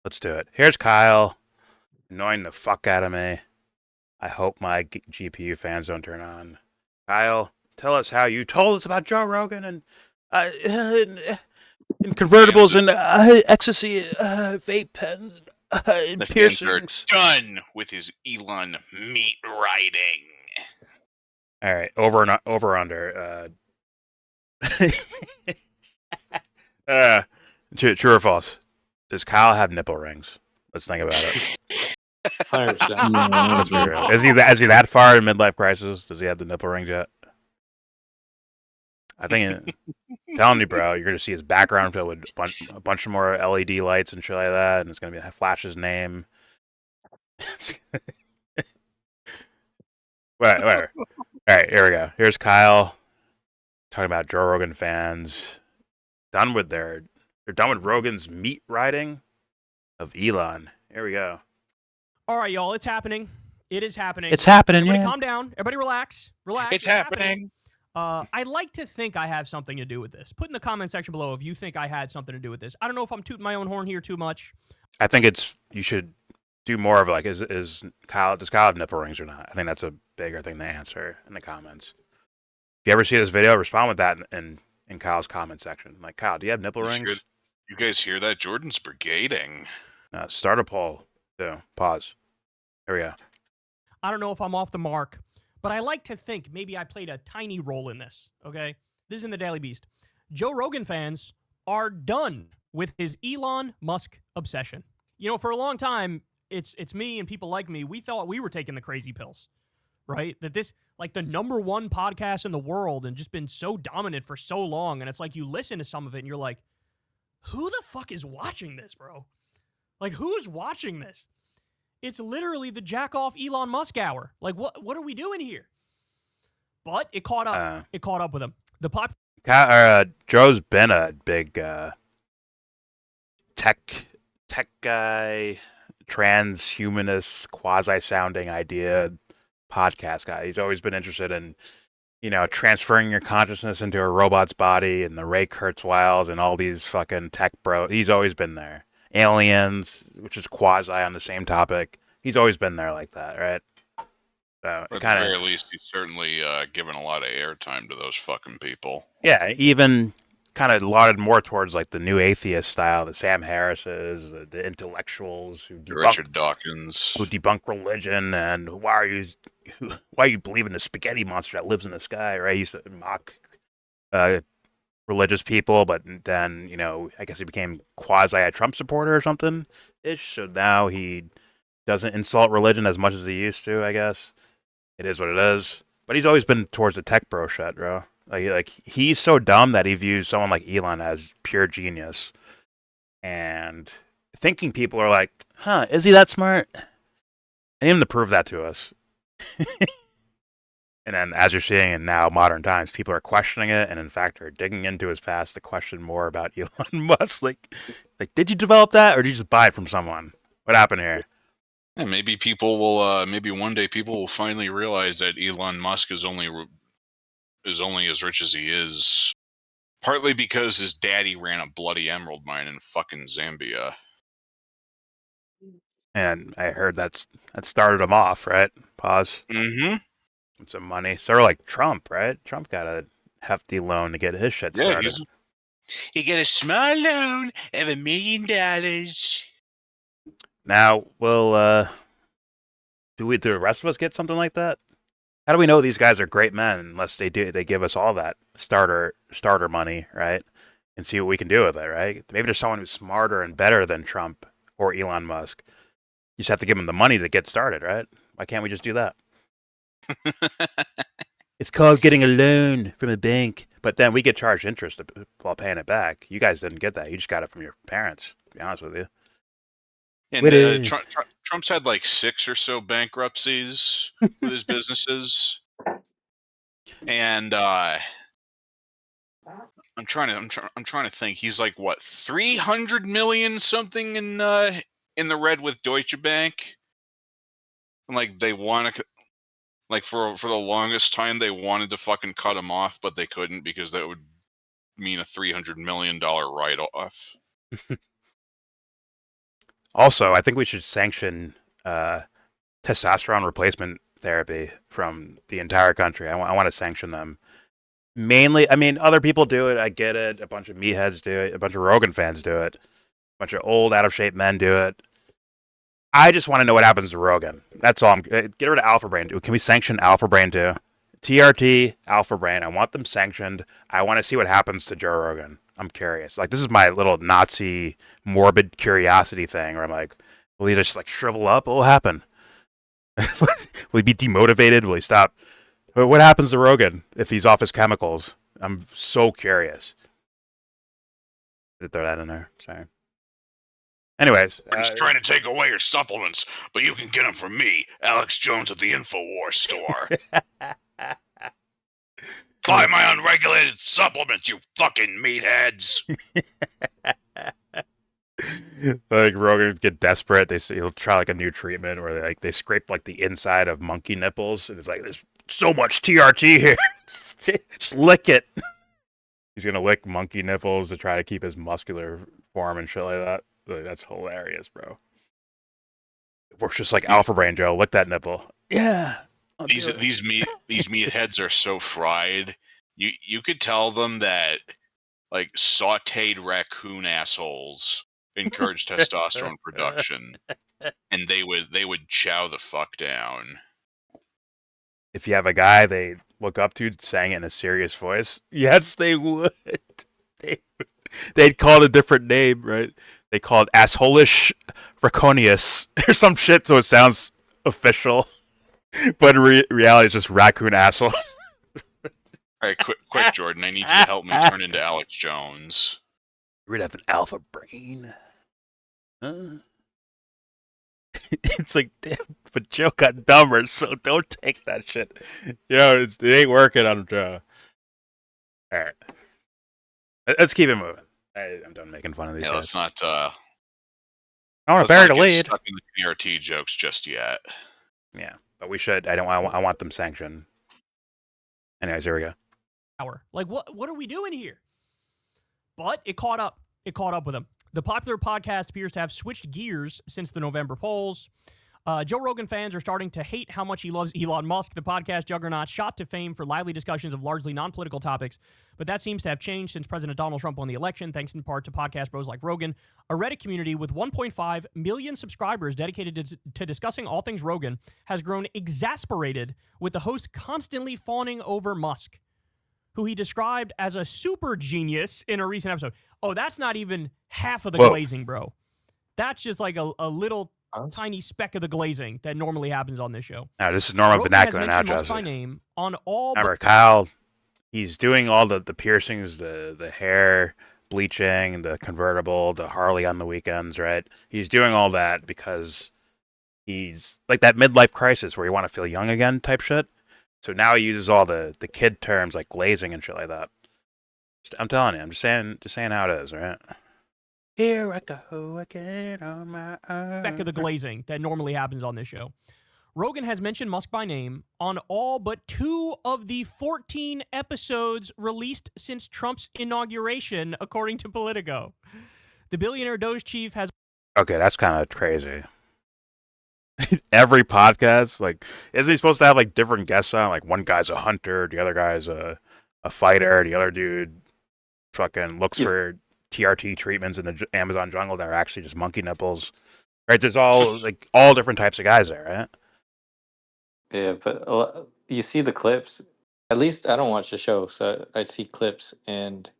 Let's do it. Here's Kyle, annoying the fuck out of me. I hope my GPU fans don't turn on. Kyle, tell us how you told us about Joe Rogan and convertibles and ecstasy, vape pens, The fans are piercings. done with his Elon meat riding. All right, over under. True or false? Does Kyle have nipple rings? Let's think about it. 100%. Is he that far in midlife crisis? Does he have the nipple rings yet? I think, telling you, bro, you're gonna see his background filled with a bunch of more LED lights and shit like that, and it's gonna be flash his name. Whatever. All right, here we go. Here's Kyle talking about Joe Rogan fans done with they're done with Rogan's meat riding of Elon. Here we go. All right, y'all, it's happening. It is happening. It's happening, Everybody yeah. calm down. Everybody relax. Relax. It's happening. I'd like to think I have something to do with this. Put in the comment section below if you think I had something to do with this. I don't know if I'm tooting my own horn here too much. I think you should do more of like does Kyle have nipple rings or not? I think that's a bigger thing to answer in the comments. If you ever see this video, respond with that in Kyle's comment section. Like, Kyle, do you have nipple rings? You guys hear that? Jordan's brigading. Start a poll. Pause. Here we go. I don't know if I'm off the mark, but I like to think maybe I played a tiny role in this, okay? This is in the Daily Beast. Joe Rogan fans are done with his Elon Musk obsession. You know, for a long time, it's me and people like me, we thought we were taking the crazy pills, right? That this, like the #1 podcast in the world and just been so dominant for so long. And it's like you listen to some of it and you're like, who the fuck is watching this, bro? Like, who's watching this? It's literally the jack off Elon Musk hour. Like, what are we doing here? But it caught up. It caught up with him. Joe's been a big tech guy, transhumanist, quasi-sounding idea podcast guy. He's always been interested in, transferring your consciousness into a robot's body and the Ray Kurzweils and all these fucking tech bro. He's always been there. Aliens, which is quasi on the same topic. He's always been there like that, right? So at the very least, he's certainly given a lot of airtime to those fucking people. Yeah, even kind of lauded more towards like the new atheist style, the Sam Harris's, the intellectuals Richard Dawkins, who debunk religion, and why you believe in the spaghetti monster that lives in the sky, right? He used to mock religious people, but then, I guess he became quasi a Trump supporter or something ish. So now he doesn't insult religion as much as he used to, I guess. It is what it is. But he's always been towards the tech bro shit, bro. Like he's so dumb that he views someone like Elon as pure genius. And thinking people are like, huh, is he that smart? I need him to prove that to us. And then, as you're seeing in now modern times, people are questioning it, and in fact are digging into his past to question more about Elon Musk. Like, did you develop that, or did you just buy it from someone? What happened here? Yeah, maybe people will. Maybe one day people will finally realize that Elon Musk is only as rich as he is, partly because his daddy ran a bloody emerald mine in fucking Zambia. And I heard that started him off, right? Pause. Mm-hmm. With some money. Sort of like Trump, right? Trump got a hefty loan to get his shit started. He got a small loan of $1 million. Now, do the rest of us get something like that? How do we know these guys are great men unless they give us all that starter money, right? And see what we can do with it, right? Maybe there's someone who's smarter and better than Trump or Elon Musk. You just have to give them the money to get started, right? Why can't we just do that? It's called getting a loan from a bank, but then we get charged interest while paying it back. You guys didn't get that. You just got it from your parents, to be honest with you. And Trump's had like 6 or so bankruptcies with his businesses. And I'm trying to think. He's like what, 300 million something in the red with Deutsche Bank. And like they want to, like for the longest time they wanted to fucking cut him off, but they couldn't because that would mean a $300 million write-off. Also, I think we should sanction testosterone replacement therapy from the entire country. I want to sanction them. Mainly, I mean, other people do it. I get it. A bunch of meatheads do it. A bunch of Rogan fans do it. A bunch of old, out of shape men do it. I just want to know what happens to Rogan. That's all. Get rid of Alpha Brain. Can we sanction Alpha Brain too? TRT, Alpha Brain. I want them sanctioned. I want to see what happens to Joe Rogan. I'm curious. Like, this is my little Nazi morbid curiosity thing where I'm like, will he just like shrivel up? What will happen? Will he be demotivated? Will he stop? What happens to Rogan if he's off his chemicals? I'm so curious. Throw that in there. Sorry. Anyways, We're just trying to take away your supplements, but you can get them from me, Alex Jones at the InfoWars store. Buy my unregulated supplements, you fucking meatheads. Like Rogan get desperate. He'll try like a new treatment where they scrape like the inside of monkey nipples, and it's like there's so much TRT here. Just lick it. He's gonna lick monkey nipples to try to keep his muscular form and shit like that. Like, that's hilarious, bro. It works just like Alpha Brain, Joe. Lick that nipple. Yeah. These meatheads are so fried. You could tell them that like sautéed raccoon assholes encourage testosterone production, and they would chow the fuck down. If you have a guy they look up to saying it in a serious voice, yes, they would. They'd call it a different name, right? They call it assholish Draconius or some shit, so it sounds official. But in reality, it's just raccoon asshole. All right, quick, Jordan. I need you to help me turn into Alex Jones. We'd have an alpha brain. It's like, damn, but Joe got dumber, so don't take that shit. It ain't working on Joe. All right. Let's keep it moving. I'm done making fun of these guys. Let's not. I want to bury the lead. Stuck in the PRT jokes just yet. Yeah, but we should. I want them sanctioned. Anyways, here we go. Like, what are we doing here? But it caught up. It caught up with him. The popular podcast appears to have switched gears since the November polls. Joe Rogan fans are starting to hate how much he loves Elon Musk. The podcast juggernaut shot to fame for lively discussions of largely non-political topics, but that seems to have changed since President Donald Trump won the election, thanks in part to podcast bros like Rogan. A Reddit community with 1.5 million subscribers dedicated to discussing all things Rogan has grown exasperated with the host constantly fawning over Musk, who he described as a super genius in a recent episode. Oh, that's not even half of the glazing, bro. That's just like a little tiny speck of the glazing that normally happens on this show. Now, this is normal vernacular now, Jesse. By name on all. Remember, Kyle, he's doing all the piercings, the hair bleaching, the convertible, the Harley on the weekends, right? He's doing all that because he's like that midlife crisis where you want to feel young again type shit. So now he uses all the kid terms like glazing and shit like that. I'm telling you, I'm just saying how it is, right? Here I go again on my own. Back of the glazing that normally happens on this show. Rogan has mentioned Musk by name on all but 2 of the 14 episodes released since Trump's inauguration, according to Politico. The billionaire Doge chief has... Okay, that's kind of crazy. Every podcast, like, isn't he supposed to have like different guests on? Like, one guy's a hunter, the other guy's a fighter, the other dude fucking looks for TRT treatments in the Amazon jungle that are actually just monkey nipples. Right? There's all different types of guys there, right? Yeah, but you see the clips. At least I don't watch the show, so I see clips, and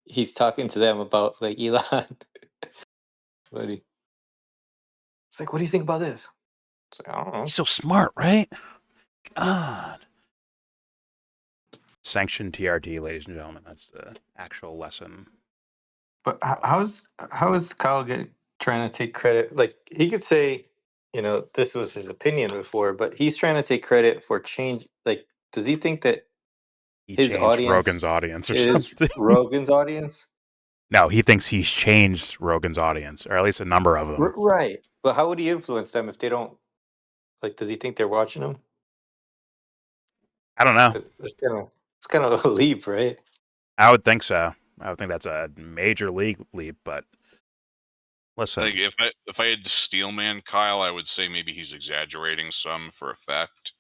he's talking to them about like Elon. It's like, what do you think about this? It's like, I don't know. He's so smart, right? God. Sanction TRT, ladies and gentlemen. That's the actual lesson. But how is Kyle trying to take credit? Like, he could say, this was his opinion before, but he's trying to take credit for change. Like, does he think that his audience Rogan's audience or is something? Rogan's audience? No, he thinks he's changed Rogan's audience, or at least a number of them. Right. But how would he influence them if they don't? Like, does he think they're watching him? I don't know. It's kind of a leap, right? I would think so. I would think that's a major league leap, but Listen, Like if I had to Steelman Kyle, I would say maybe he's exaggerating some for effect.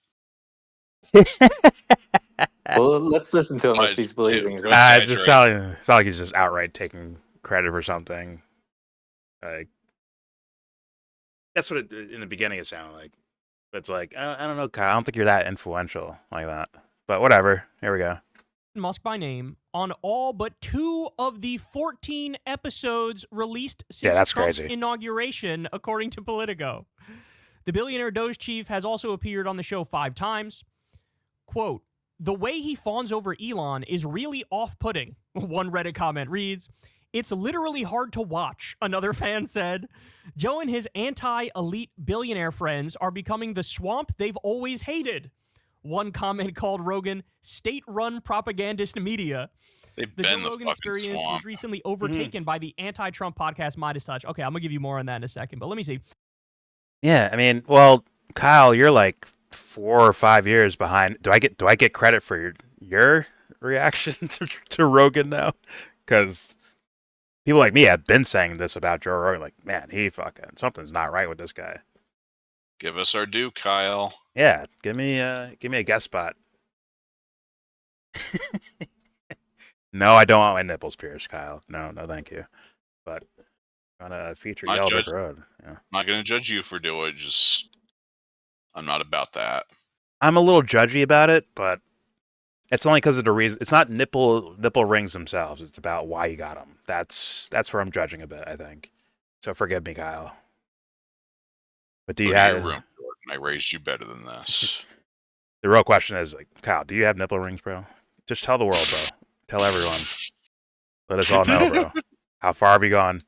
Well, let's listen to him if But he's believing his to own. It just exaggerate, sounds like he's just outright taking credit for something. Like that's what in the beginning it sounded like. But it's like I don't know, Kyle. I don't think you're that influential like that. But whatever. Here we go. Musk by name on all but 2 of the 14 episodes released since that's Trump's crazy. inauguration, according to Politico. The billionaire Doge chief has also appeared on the show 5 times. Quote, the way he fawns over Elon is really off-putting, one Reddit comment reads. It's literally hard to watch, another fan said. Joe and his anti-elite billionaire friends are becoming the swamp they've always hated. One comment called Rogan state-run propagandist media. they've The been Joe the Rogan fucking experience was swamp. recently overtaken by the anti-Trump podcast Midas Touch. Okay, I'm going to give you more on that in a second, but let me see. Yeah, I mean, well, Kyle, you're like 4 or 5 years behind. Do I get credit for your reaction to Rogan now? Because people like me have been saying this about Joe Rogan. Like, man, he fucking something's not right with this guy. Give us our due, Kyle. Yeah, give me a guest spot. No, I don't want my nipples pierced, Kyle. No, thank you. But on a feature Not Yellow Brick judge- Road. Yeah. I'm not gonna judge you for doing it. Just I'm not about that. I'm a little judgy about it, but it's only because of the reason. It's not nipple rings themselves. It's about why you got them. That's where I'm judging a bit, I think. So forgive me, Kyle. But do you Go to have your room, Jordan. I raised you better than this. the real question is like, Kyle, do you have nipple rings, bro? Just tell the world, bro. Tell everyone. Let us all know, bro. How far have you gone?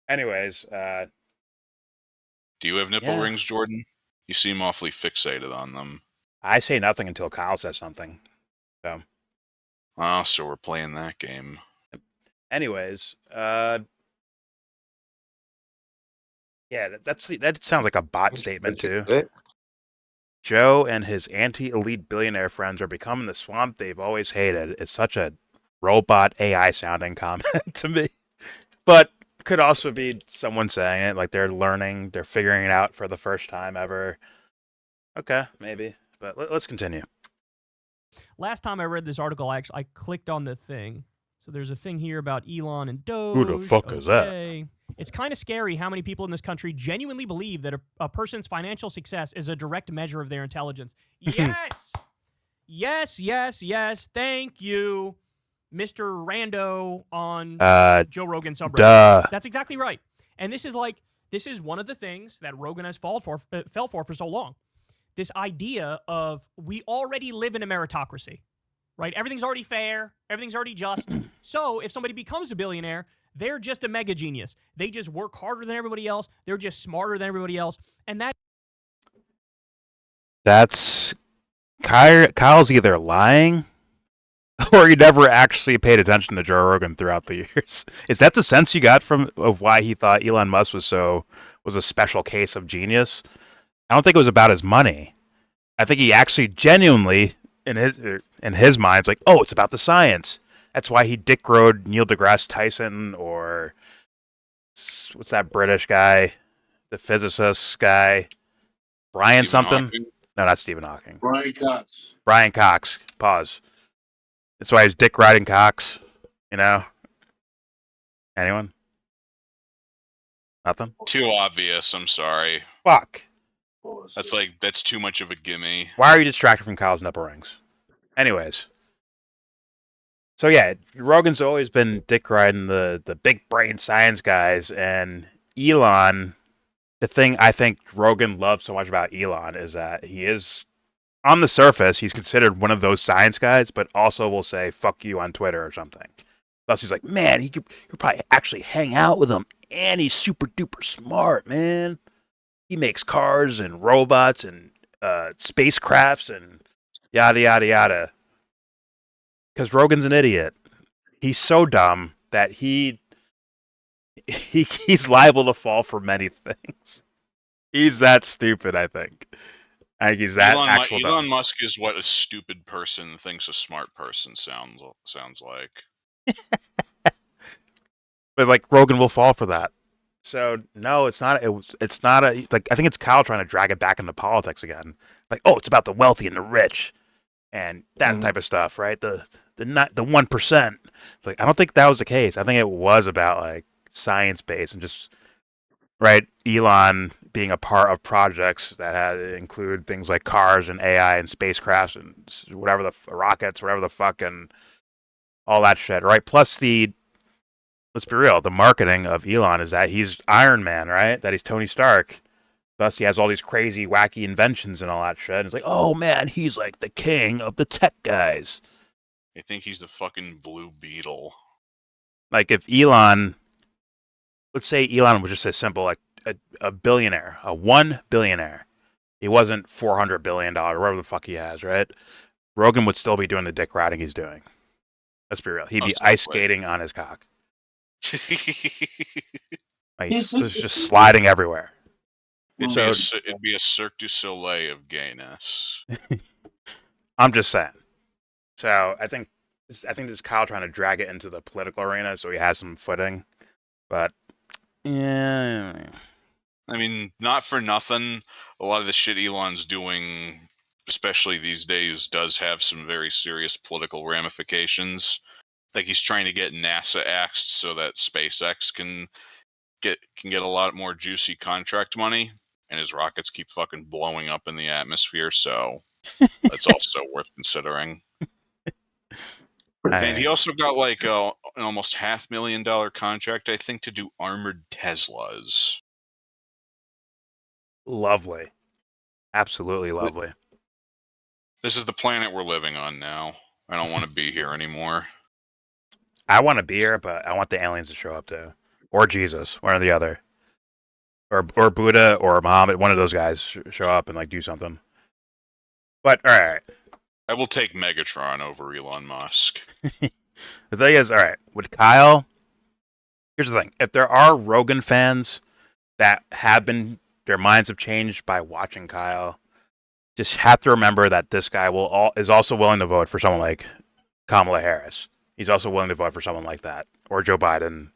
Anyways, Do you have nipple Yeah. rings, Jordan? You seem awfully fixated on them. I say nothing until Kyle says something. Oh, so we're playing that game. Anyways, yeah, that sounds like a bot statement too. Joe and his anti-elite billionaire friends are becoming the swamp they've always hated. It's such a robot AI sounding comment to me, but could also be someone saying it like they're learning, they're figuring it out for the first time ever. Okay, maybe, but let's continue. Last time I read this article, I clicked on the thing. So there's a thing here about Elon and Doge. Who the fuck is that? Okay. It's kind of scary how many people in this country genuinely believe that a person's financial success is a direct measure of their intelligence. Yes! yes. Thank you, Mr. Rando on Joe Rogan subreddit. Duh. That's exactly right. And this is one of the things that Rogan has fell for so long. This idea of we already live in a meritocracy, right? Everything's already fair. Everything's already just. So if somebody becomes a billionaire, they're just a mega genius. They just work harder than everybody else. They're just smarter than everybody else. And that's Kyle's either lying or he never actually paid attention to Joe Rogan throughout the years. Is that the sense you got of why he thought Elon Musk was a special case of genius? I don't think it was about his money. I think he actually genuinely, in his mind, it's like, oh, it's about the science. That's why he dick rode Neil deGrasse Tyson or what's that British guy, the physicist guy, Brian Stephen something. Hawking? No, not Stephen Hawking. Brian Cox. Brian Cox. Pause. That's why he's dick riding Cox. You know. Anyone? Nothing. Too obvious. I'm sorry. Fuck. That's too much of a gimme. Why are you distracted from Kyle's nipple rings? Anyways. So yeah, Rogan's always been dick riding the big brain science guys, and Elon. The thing I think Rogan loves so much about Elon is that he is, on the surface, he's considered one of those science guys, but also will say "fuck you" on Twitter or something. Plus, he's like, man, he could probably actually hang out with him, and he's super duper smart, man. He makes cars and robots and spacecrafts and yada yada yada. Because Rogan's an idiot. He's so dumb that he's liable to fall for many things. He's that stupid, I think. I think he's that actual dumb. Elon Musk is what a stupid person thinks a smart person sounds like. But like Rogan will fall for that. So no, it's not. It's not a. Like I think it's Kyle trying to drag it back into politics again. Like, oh, it's about the wealthy and the rich and that type of stuff, right? The not the 1%. It's like I don't think that was the case. I think it was about like science based and just right. Elon being a part of projects that had include things like cars and AI and spacecrafts and whatever the rockets, whatever the fuck and all that shit, right? Plus the let's be real, the marketing of Elon is that he's Iron Man, right? That he's Tony Stark. Thus, he has all these crazy, wacky inventions and all that shit. And it's like, oh man, he's like the king of the tech guys. I think he's the fucking Blue Beetle. Like if Elon, let's say Elon was just a simple, like a billionaire, a $1 billionaire. He wasn't $400 billion, whatever the fuck he has, right? Rogan would still be doing the dick riding he's doing. Let's be real. He'd be ice skating on his cock. Like, he's just sliding everywhere. It'd be a Cirque du Soleil of gayness. I'm just saying. So I think this is Kyle trying to drag it into the political arena so he has some footing. But yeah, I mean, not for nothing. A lot of the shit Elon's doing, especially these days, does have some very serious political ramifications. Like he's trying to get NASA axed so that SpaceX can get a lot more juicy contract money, and his rockets keep fucking blowing up in the atmosphere. So that's also worth considering. And he also got like an almost $500,000 contract, I think, to do armored Teslas. Lovely. Absolutely lovely. This is the planet we're living on now. I don't want to be here anymore. I want to be here, but I want the aliens to show up too. Or Jesus, one or the other. Or Buddha or Muhammad, one of those guys show up and like do something. But all right. I will take Megatron over Elon Musk. The thing is, all right, with Kyle, here's the thing. If there are Rogan fans that have been, their minds have changed by watching Kyle, just have to remember that this guy is also willing to vote for someone like Kamala Harris. He's also willing to vote for someone like that. Or Joe Biden.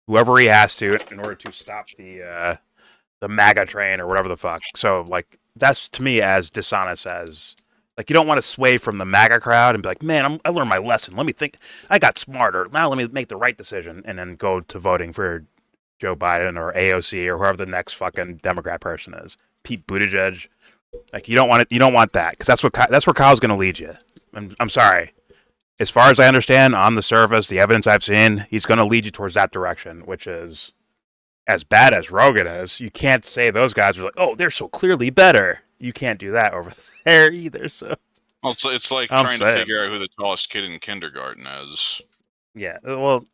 Whoever he has to in order to stop the MAGA train or whatever the fuck. So, like, that's to me as dishonest as... Like, you don't want to sway from the MAGA crowd and be like, man, I learned my lesson. Let me think. I got smarter. Now let me make the right decision and then go to voting for Joe Biden or AOC or whoever the next fucking Democrat person is. Pete Buttigieg. Like, you don't want it. You don't want that because that's where Kyle's going to lead you. I'm sorry. As far as I understand, on the surface, the evidence I've seen, he's going to lead you towards that direction, which is as bad as Rogan is. You can't say those guys are like, oh, they're so clearly better. You can't do that over there either. So, well, it's like trying to figure out who the tallest kid in kindergarten is. Yeah, well,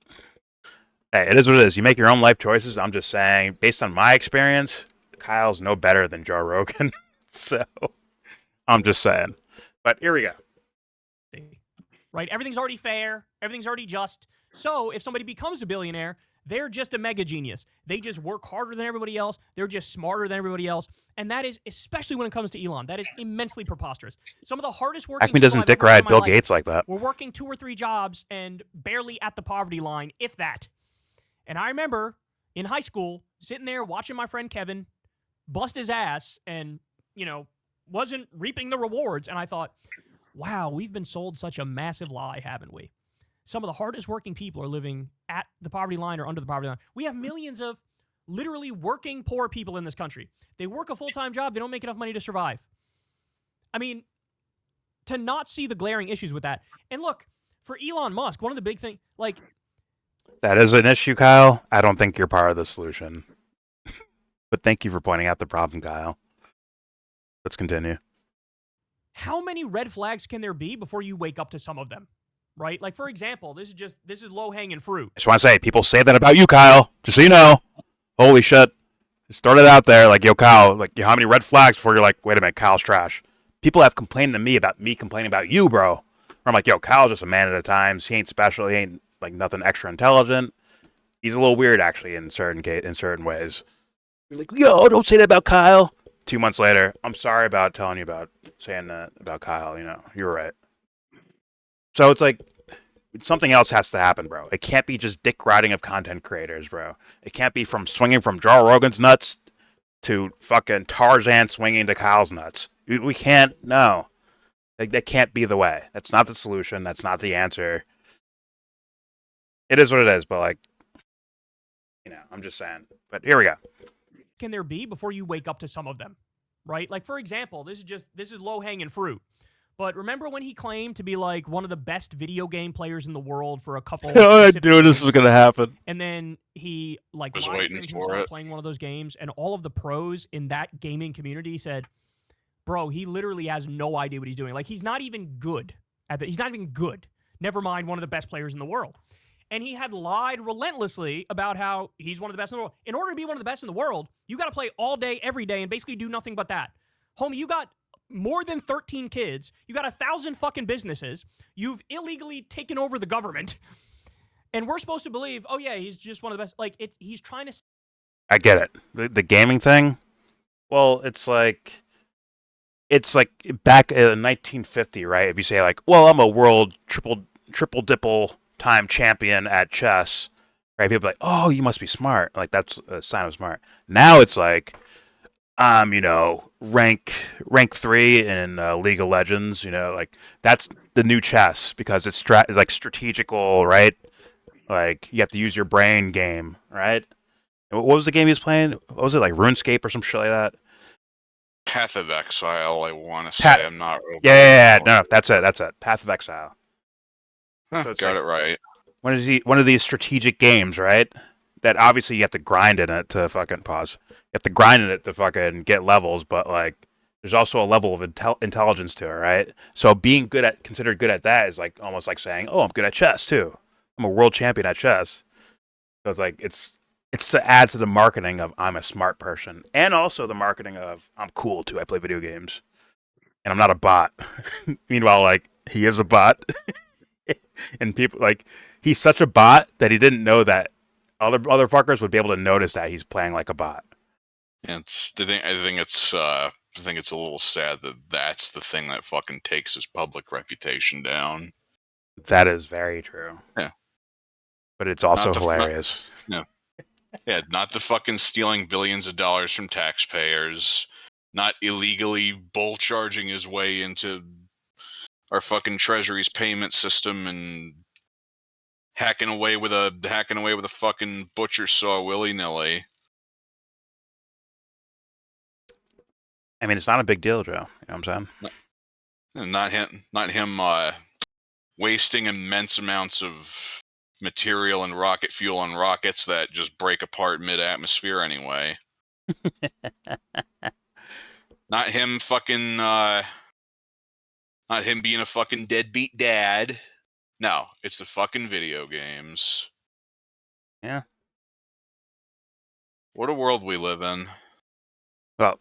hey, it is what it is. You make your own life choices. I'm just saying, based on my experience, Kyle's no better than Joe Rogan. So, I'm just saying. But here we go. Right? Everything's already fair. Everything's already just. So, if somebody becomes a billionaire, they're just a mega genius. They just work harder than everybody else. They're just smarter than everybody else. And that is, especially when it comes to Elon, that is immensely preposterous. Some of the hardest working Acme doesn't dick ride Bill Gates like that. We're working 2 or 3 jobs and barely at the poverty line, if that. And I remember in high school sitting there watching my friend Kevin bust his ass and, wasn't reaping the rewards. And I thought, wow, we've been sold such a massive lie, haven't we? Some of the hardest working people are living at the poverty line or under the poverty line. We have millions of literally working poor people in this country. They work a full-time job. They don't make enough money to survive. I mean, to not see the glaring issues with that. And look, for Elon Musk, one of the big things, like... That is an issue, Kyle. I don't think you're part of the solution. But thank you for pointing out the problem, Kyle. Let's continue. How many red flags can there be before you wake up to some of them? Right? Like, for example, this is low-hanging fruit. I just want to say, people say that about you, Kyle. Just so you know. Holy shit. Started out there like, yo, Kyle, like, how many red flags before you're like, wait a minute, Kyle's trash. People have complained to me about me complaining about you, bro. Where I'm like, yo, Kyle's just a man at a time. He ain't special. He ain't, like, nothing extra intelligent. He's a little weird, actually, in certain ways. You're like, yo, don't say that about Kyle. 2 months later, I'm sorry about telling you about saying that about Kyle. You were right. So it's like, something else has to happen, bro. It can't be just dick riding of content creators, bro. It can't be from swinging from Joe Rogan's nuts to fucking Tarzan swinging to Kyle's nuts. We can't. No, like that can't be the way. That's not the solution. That's not the answer. It is what it is. But like, I'm just saying. But here we go. Can there be before you wake up to some of them, right? Like, for example, this is low-hanging fruit. But remember when he claimed to be like one of the best video game players in the world for a couple? I knew this was gonna happen. And then he like Was live waiting streamed for himself it. playing one of those games, and all of the pros in that gaming community said, "Bro, he literally has no idea what he's doing. Like, he's not even good at it. He's not even good. Never mind one of the best players in the world." And he had lied relentlessly about how he's one of the best in the world. In order to be one of the best in the world, you got to play all day, every day, and basically do nothing but that. Homie, you got more than 13 kids. You got 1,000 fucking businesses. You've illegally taken over the government. And we're supposed to believe, oh yeah, he's just one of the best. Like, he's trying to... I get it. The gaming thing, well, it's like back in 1950, right? If you say like, well, I'm a world triple dipple time champion at chess, right? People are like, oh, you must be smart. Like, that's a sign of smart. Now it's like, rank 3 in League of Legends. Like that's the new chess because it's like strategical, right? Like you have to use your brain game, right? And what was the game he was playing? What was it, like RuneScape or some shit like that? Path of Exile, I want to say. I'm not... Yeah. No, that's it. Path of Exile. Huh, So it's got like- it right. One of these strategic games, right? That obviously you have to grind in it to fucking pause. You have to grind in it to fucking get levels, but like there's also a level of intelligence to it, right? So being considered good at that is like almost like saying, "Oh, I'm good at chess too. I'm a world champion at chess." So it's like it's to add to the marketing of I'm a smart person, and also the marketing of I'm cool too. I play video games, and I'm not a bot. Meanwhile, like he is a bot, and people like he's such a bot that he didn't know that other fuckers would be able to notice that he's playing like a bot. And I think it's a little sad that that's the thing that fucking takes his public reputation down. That is very true. Yeah. But it's also Not the- hilarious. Yeah, not the fucking stealing billions of dollars from taxpayers, not illegally bull charging his way into our fucking treasury's payment system and hacking away with a fucking butcher saw willy-nilly. I mean, it's not a big deal, Joe. You know what I'm saying? And not him wasting immense amounts of material and rocket fuel on rockets that just break apart mid-atmosphere anyway. Not him fucking not him being a fucking deadbeat dad. No, it's the fucking video games. Yeah. What a world we live in. Well,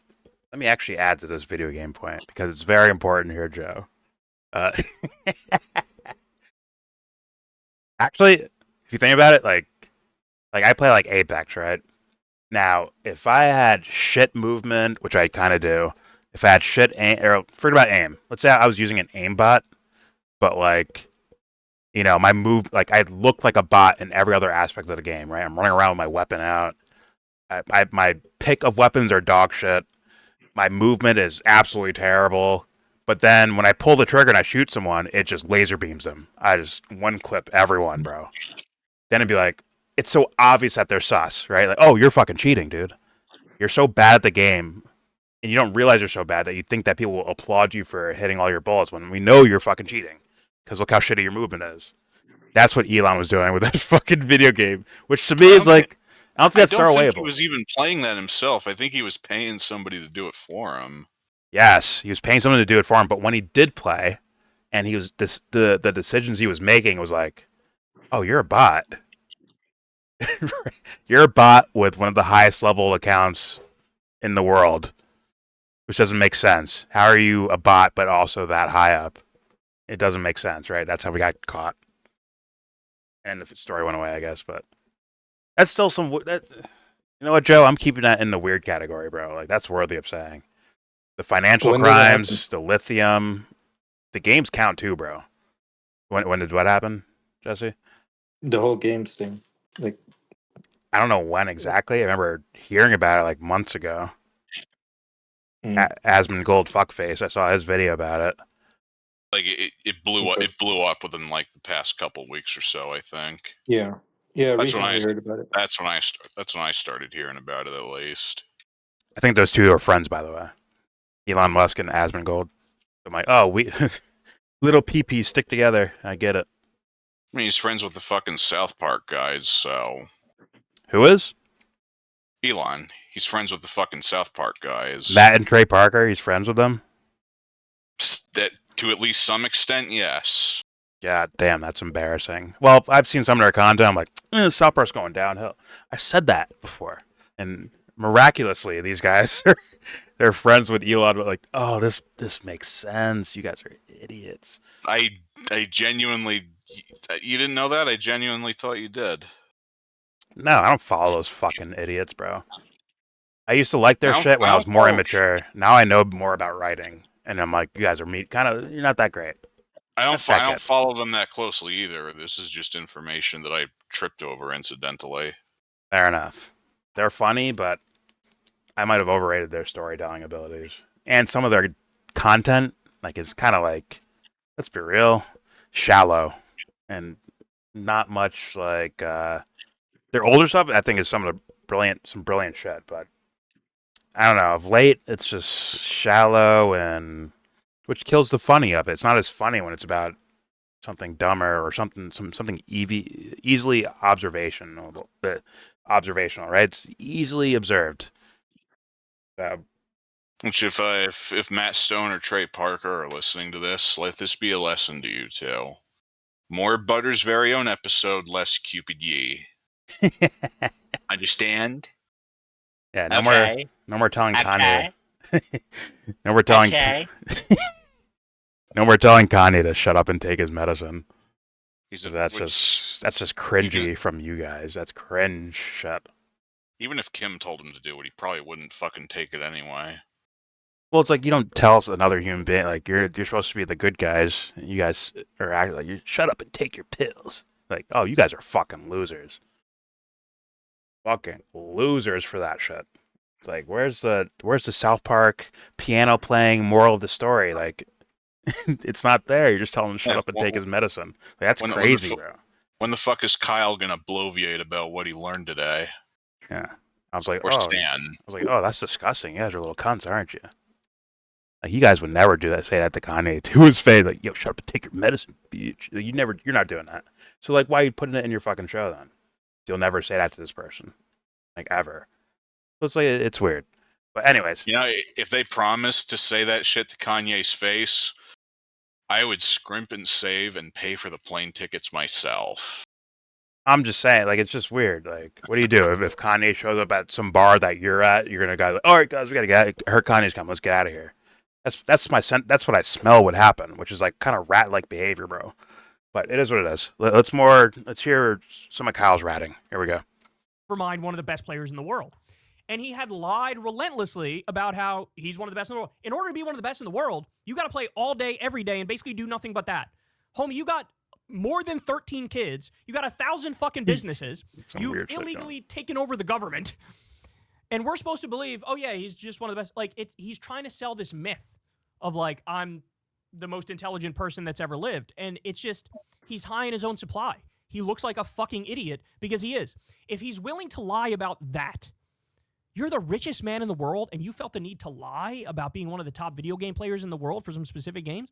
let me actually add to this video game point because it's very important here, Joe. Actually, if you think about it, like I play like Apex, right? Now, if I had shit movement, which I kind of do, if I had shit aim, or forget about aim. Let's say I was using an aimbot, but like, my move, like I look like a bot in every other aspect of the game, right? I'm running around with my weapon out. My pick of weapons are dog shit. My movement is absolutely terrible. But then when I pull the trigger and I shoot someone, it just laser beams them. I just one clip everyone, bro. Then it'd be like, it's so obvious that they're sus, right? Like, oh, you're fucking cheating, dude. You're so bad at the game, and you don't realize you're so bad that you think that people will applaud you for hitting all your bullets when we know you're fucking cheating. Because look how shitty your movement is. That's what Elon was doing with that fucking video game, which to me is like, I don't think that's throwawayable. He was even playing that himself. I think he was paying somebody to do it for him. Yes, he was paying someone to do it for him, but when he did play, and he was the decisions he was making was like, oh, you're a bot. You're a bot with one of the highest level accounts in the world, which doesn't make sense. How are you a bot but also that high up? It doesn't make sense, right? That's how we got caught. And the story went away, I guess, but that's still some... you know what, Joe? I'm keeping that in the weird category, bro. Like, that's worthy of saying. The financial crimes, the lithium, the games count too, bro. When did what happen? Jesse? The whole games thing. Like, I don't know when exactly. I remember hearing about it like months ago. Asmongold fuckface. I saw his video about it. Like it blew up. Okay. It blew up within like the past couple weeks or so. I think. Yeah. That's when Recently heard about it. That's when I started hearing about it, at least. I think those two are friends, by the way. Elon Musk and Asmongold. I'm like, oh, we little PP stick together. I get it. I mean, he's friends with the fucking South Park guys, so Who is? Elon. He's friends with the fucking South Park guys. Matt and Trey Parker. He's friends with them. That to at least some extent, yes. God damn, that's embarrassing. Well, I've seen some of their content. I'm like, South Park's going downhill. I said that before, and miraculously, these guys they're friends with Elon. But like, oh, this makes sense. You guys are idiots. I genuinely, you didn't know that? I genuinely thought you did. No, I don't follow those fucking idiots, bro. I used to like their shit when I was more follow- immature. Now I know more about writing, and I'm like, you guys are you're not that great. I That's that don't good. follow them that closely either. This is just information that I tripped over incidentally. Fair enough. They're funny, but I might have overrated their storytelling abilities. And some of their content, like, is kind of like, let's be real, shallow. And not much like, their older stuff, I think, is some brilliant shit. But I don't know. Of late, it's just shallow, and which kills the funny of it. It's not as funny when it's about something dumber or something easily observational, right? It's easily observed. Which if Matt Stone or Trey Parker are listening to this, let this be a lesson to you too. More Butter's very own episode, less Cupid Yee. Understand? Yeah, no more telling Kanye. No more telling no more telling Kanye to shut up and take his medicine. That's just cringy from you guys. That's cringe shit. Even if Kim told him to do it, he probably wouldn't fucking take it anyway. Well, it's like you don't tell another human being, like, you're supposed to be the good guys. You guys are acting like, you shut up and take your pills. Like, oh, you guys are fucking losers. Fucking losers for that shit. It's like, where's the South Park piano playing moral of the story? Like, it's not there. You're just telling him to shut up and take his medicine. Like, that's crazy, bro. When the fuck is Kyle gonna bloviate about what he learned today? Yeah. I was like, or Stan. I was like, oh, that's disgusting. You guys are little cunts, aren't you? Like, you guys would never say that to Kanye to his face. Like, yo, shut up and take your medicine, bitch. Like, you're not doing that. So, like, why are you putting it in your fucking show then? You'll never say that to this person, like, ever. So it's like, it's weird. But anyways, you know, if they promised to say that shit to Kanye's face, I would scrimp and save and pay for the plane tickets myself. I'm just saying, like, it's just weird. Like, what do you do if Kanye shows up at some bar that you're at? You're gonna go, like, all right, guys, we gotta get. I heard Kanye's coming. Let's get out of here. That's what I smell would happen, which is like kind of rat-like behavior, bro. But it is what it is. Let's hear some of Kyle's ratting. Here we go. Remind one of the best players in the world. And he had lied relentlessly about how he's one of the best in the world. In order to be one of the best in the world, you got to play all day, every day, and basically do nothing but that. Homie, you got more than 13 kids. You got 1,000 fucking businesses. You've illegally taken over the government. And we're supposed to believe, oh yeah, he's just one of the best. Like, he's trying to sell this myth of, like, I'm the most intelligent person that's ever lived. And it's just, he's high in his own supply. He looks like a fucking idiot because he is. If he's willing to lie about that, you're the richest man in the world and you felt the need to lie about being one of the top video game players in the world for some specific games.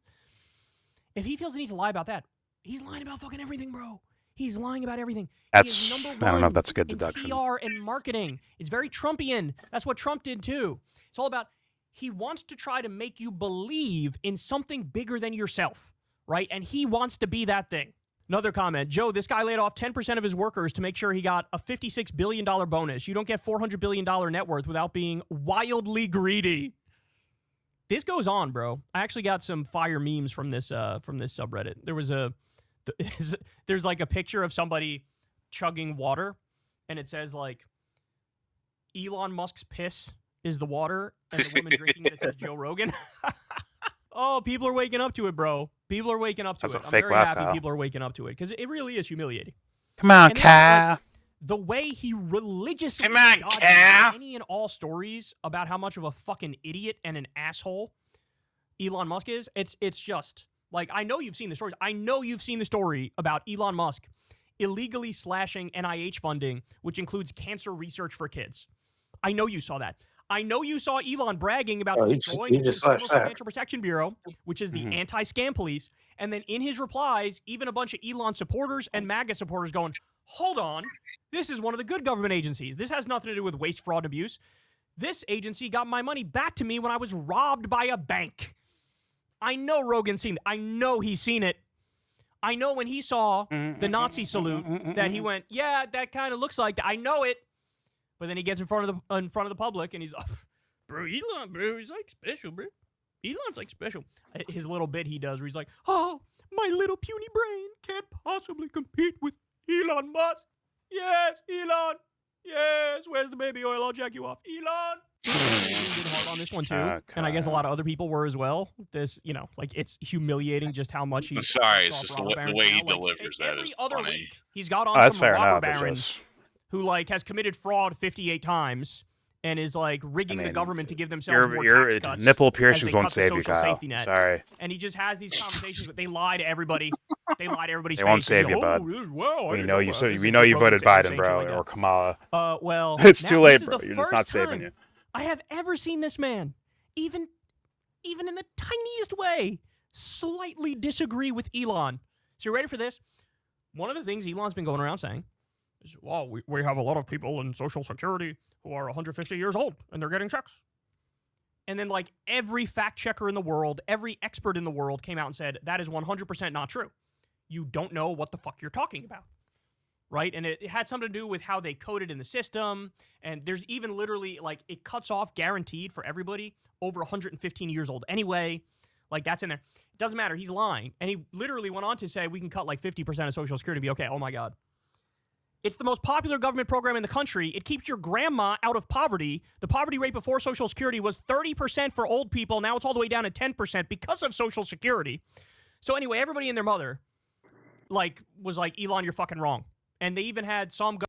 If he feels the need to lie about that, he's lying about fucking everything, bro. He's lying about everything. I don't know if that's a good deduction. PR and marketing. It's very Trumpian. That's what Trump did too. It's all about, he wants to try to make you believe in something bigger than yourself, right? And he wants to be that thing. Another comment. Joe, this guy laid off 10% of his workers to make sure he got a $56 billion bonus. You don't get $400 billion net worth without being wildly greedy. This goes on, bro. I actually got some fire memes from this subreddit. There's like a picture of somebody chugging water, and it says, like, Elon Musk's piss is the water, and the woman drinking it says Joe Rogan. Oh, people are waking up to it, bro. People are waking up to That's it. a I'm fake very laugh, happy Kyle. people are waking up to it because it really is humiliating. Come on, And then, Kyle. the way he religiously Come on, dodges Cal. any and all stories about how much of a fucking idiot and an asshole Elon Musk is, it's just like, I know you've seen the stories. I know you've seen the story about Elon Musk illegally slashing NIH funding, which includes cancer research for kids. I know you saw that. I know you saw Elon bragging about destroying he the just Consumer slashed that. Financial Protection Bureau, which is the Mhm. anti-scam police. And then in his replies, even a bunch of Elon supporters and MAGA supporters going, hold on, this is one of the good government agencies. This has nothing to do with waste, fraud, and abuse. This agency got my money back to me when I was robbed by a bank. I know Rogan's seen it. I know he's seen it. I know when he saw the Nazi salute that he went, yeah, that kind of looks like that. I know it. But then he gets in front of the public and he's like, bro, Elon, bro, he's like special, bro. Elon's like special. His little bit he does where he's like, oh, my little puny brain can't possibly compete with Elon Musk. Yes, Elon. Yes, where's the baby oil? I'll jack you off. Elon. Hard on this one too, and I guess a lot of other people were as well. This, like, it's humiliating just how much I'm he's. sorry, off it's just the robber way he barons now. delivers that Every is other funny. week, he's got Oh, on that's some fair robber enough. It's baron just, who has committed fraud 58 times and is rigging the mean, government to give themselves more your tax cuts. nipple as piercings they won't cut the save you, social Kyle. safety net. Sorry. And he just has these conversations, but they lie to everybody. They lie to everybody's They face. won't and save be you, like, bud. oh, wow, I We didn't know you. about So this," we and know you Rogan voted saying Biden, shit bro, like that. or Kamala. Well, It's now too late, this is bro. the You're just first not saving time you. I have ever seen this man, even in the tiniest way, slightly disagree with Elon. So you ready for this? One of the things Elon's been going around saying is, well, we have a lot of people in Social Security who are 150 years old and they're getting checks. And then every fact checker in the world, every expert in the world came out and said, that is 100% not true. You don't know what the fuck you're talking about. Right? And it had something to do with how they coded in the system. And there's even literally, it cuts off guaranteed for everybody over 115 years old anyway. That's in there. It doesn't matter. He's lying. And he literally went on to say we can cut 50% of Social Security and be okay. Oh my God. It's the most popular government program in the country. It keeps your grandma out of poverty. The poverty rate before Social Security was 30% for old people. Now it's all the way down to 10% because of Social Security. So anyway, everybody and their mother, was like, Elon, you're fucking wrong. And they even had some.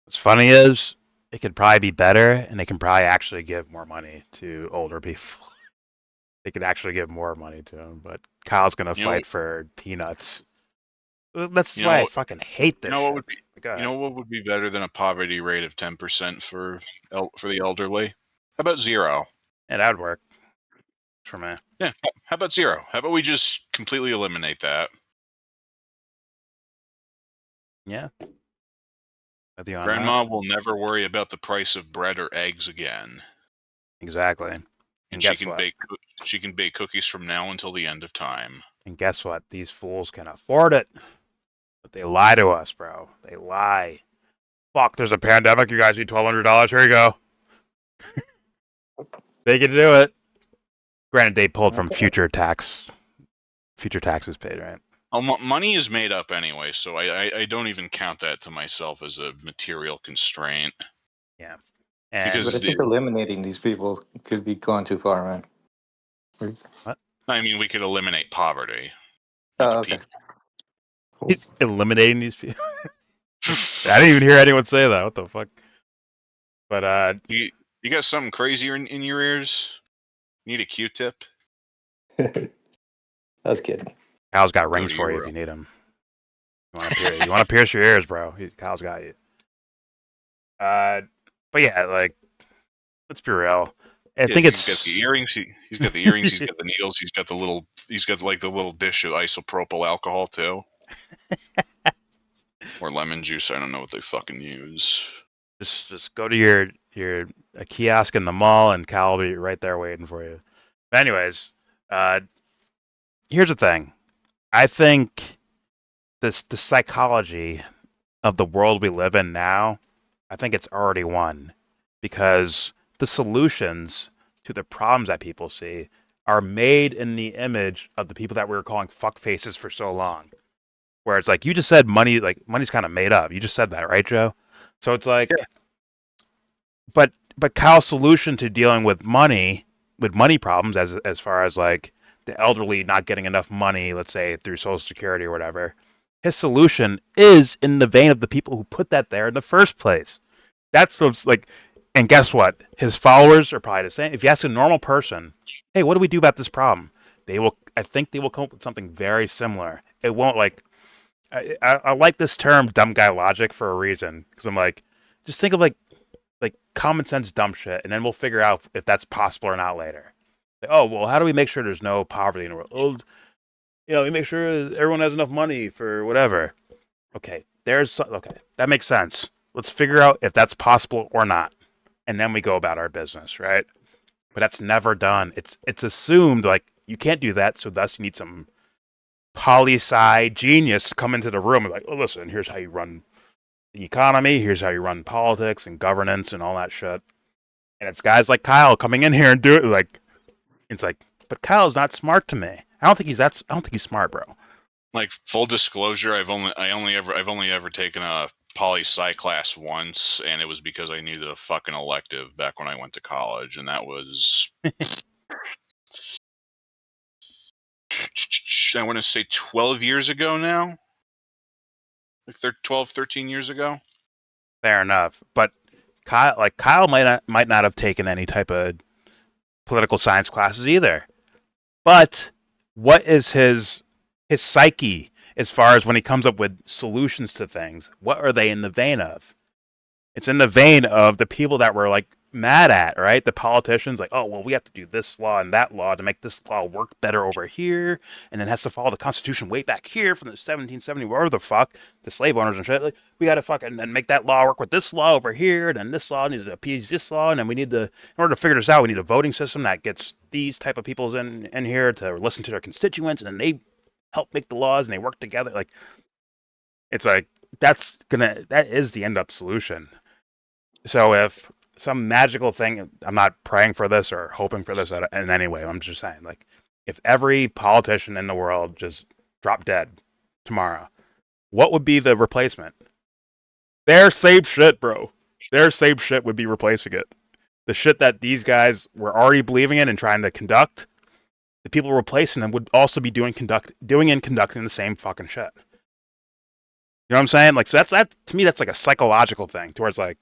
What's funny is it could probably be better, and they can probably actually give more money to older people. They could actually give more money to them, but Kyle's gonna fight for peanuts. That's why I fucking hate this. You know what would shit. be? Go ahead. You know what would be better than a poverty rate of 10% for the elderly? How about 0? Yeah, that would work for me. Yeah. How about 0? How about we just completely eliminate that? Yeah. With you on Grandma will never worry about the price of bread or eggs again, that. Exactly. and guess what? she can bake cookies from now until the end of time. And guess what? These fools can afford it. But they lie to us, bro. They lie. Fuck, there's a pandemic. You guys need $1,200. Here you go. They can do it. Granted, they pulled from future taxes paid, right? Money is made up anyway, so I don't even count that to myself as a material constraint. Yeah. Because But I think eliminating these people could be going too far, man. I mean, we could eliminate poverty. Oh, okay. Cool. Eliminating these people. I didn't even hear anyone say that. What the fuck? But You got something crazier in your ears? Need a Q-tip? I was kidding. Kyle's got Go rings to for you your if you need them. You want to pierce your ears, bro? Kyle's got you. But yeah, let's be real. I think he's got the earrings. He's got the earrings. He's got the needles. He's got the little dish of isopropyl alcohol too, or lemon juice. I don't know what they fucking use. Just go to a kiosk in the mall, and Kyle will be right there waiting for you. But anyways, here's the thing. I think the psychology of the world we live in now, I think it's already won, because the solutions to the problems that people see are made in the image of the people that we were calling fuck faces for so long. Where it's you just said money's kind of made up. You just said that, right, Joe? So it's yeah. But Kyle's solution to dealing with money problems, as far as the elderly not getting enough money, let's say through Social Security or whatever, his solution is in the vein of the people who put that there in the first place. That's what's like, and guess what? His followers are probably the same. If you ask a normal person, hey, what do we do about this problem? I think they will come up with something very similar. It won't like, I like this term dumb guy logic for a reason. Because I'm like, just think of like common sense dumb shit, and then we'll figure out if that's possible or not later. Like, oh, well, how do we make sure there's no poverty in the world? Oh, we make sure everyone has enough money for whatever. Okay, that makes sense. Let's figure out if that's possible or not, and then we go about our business, right? But that's never done. It's assumed like you can't do that, so thus you need some poli-sci genius to come into the room and like, oh, listen, here's how you run the economy, here's how you run politics and governance and all that shit. And it's guys like Kyle coming in here and do it like, it's like, but Kyle's not smart to me. I don't think he's smart, bro. Like, full disclosure, I've only ever taken a poli-sci class once, and it was because I needed a fucking elective back when I went to college, and that was I want to say 12 years ago now. Like 12, 13 years ago. Fair enough. But Kyle might not have taken any type of political science classes either. But what is his psyche as far as when he comes up with solutions to things? What are they in the vein of? It's in the vein of the people that we're like mad at, right? The politicians like, oh, well, we have to do this law and that law to make this law work better over here, and then has to follow the Constitution way back here from the 1770, wherever the fuck, the slave owners and shit. Like, we got to fucking then make that law work with this law over here, and then this law needs to appease this law, and then we need to, in order to figure this out, we need a voting system that gets these type of peoples in here to listen to their constituents, and then they help make the laws, and they work together. Like, it's like, that is the end up solution. So if some magical thing, I'm not praying for this or hoping for this in any way, I'm just saying, like, if every politician in the world just dropped dead tomorrow, what would be the replacement? Their same shit, bro. Their same shit would be replacing it. The shit that these guys were already believing in and trying to conduct, the people replacing them would also be doing and conducting the same fucking shit. You know what I'm saying? Like, so that to me, that's like a psychological thing towards like,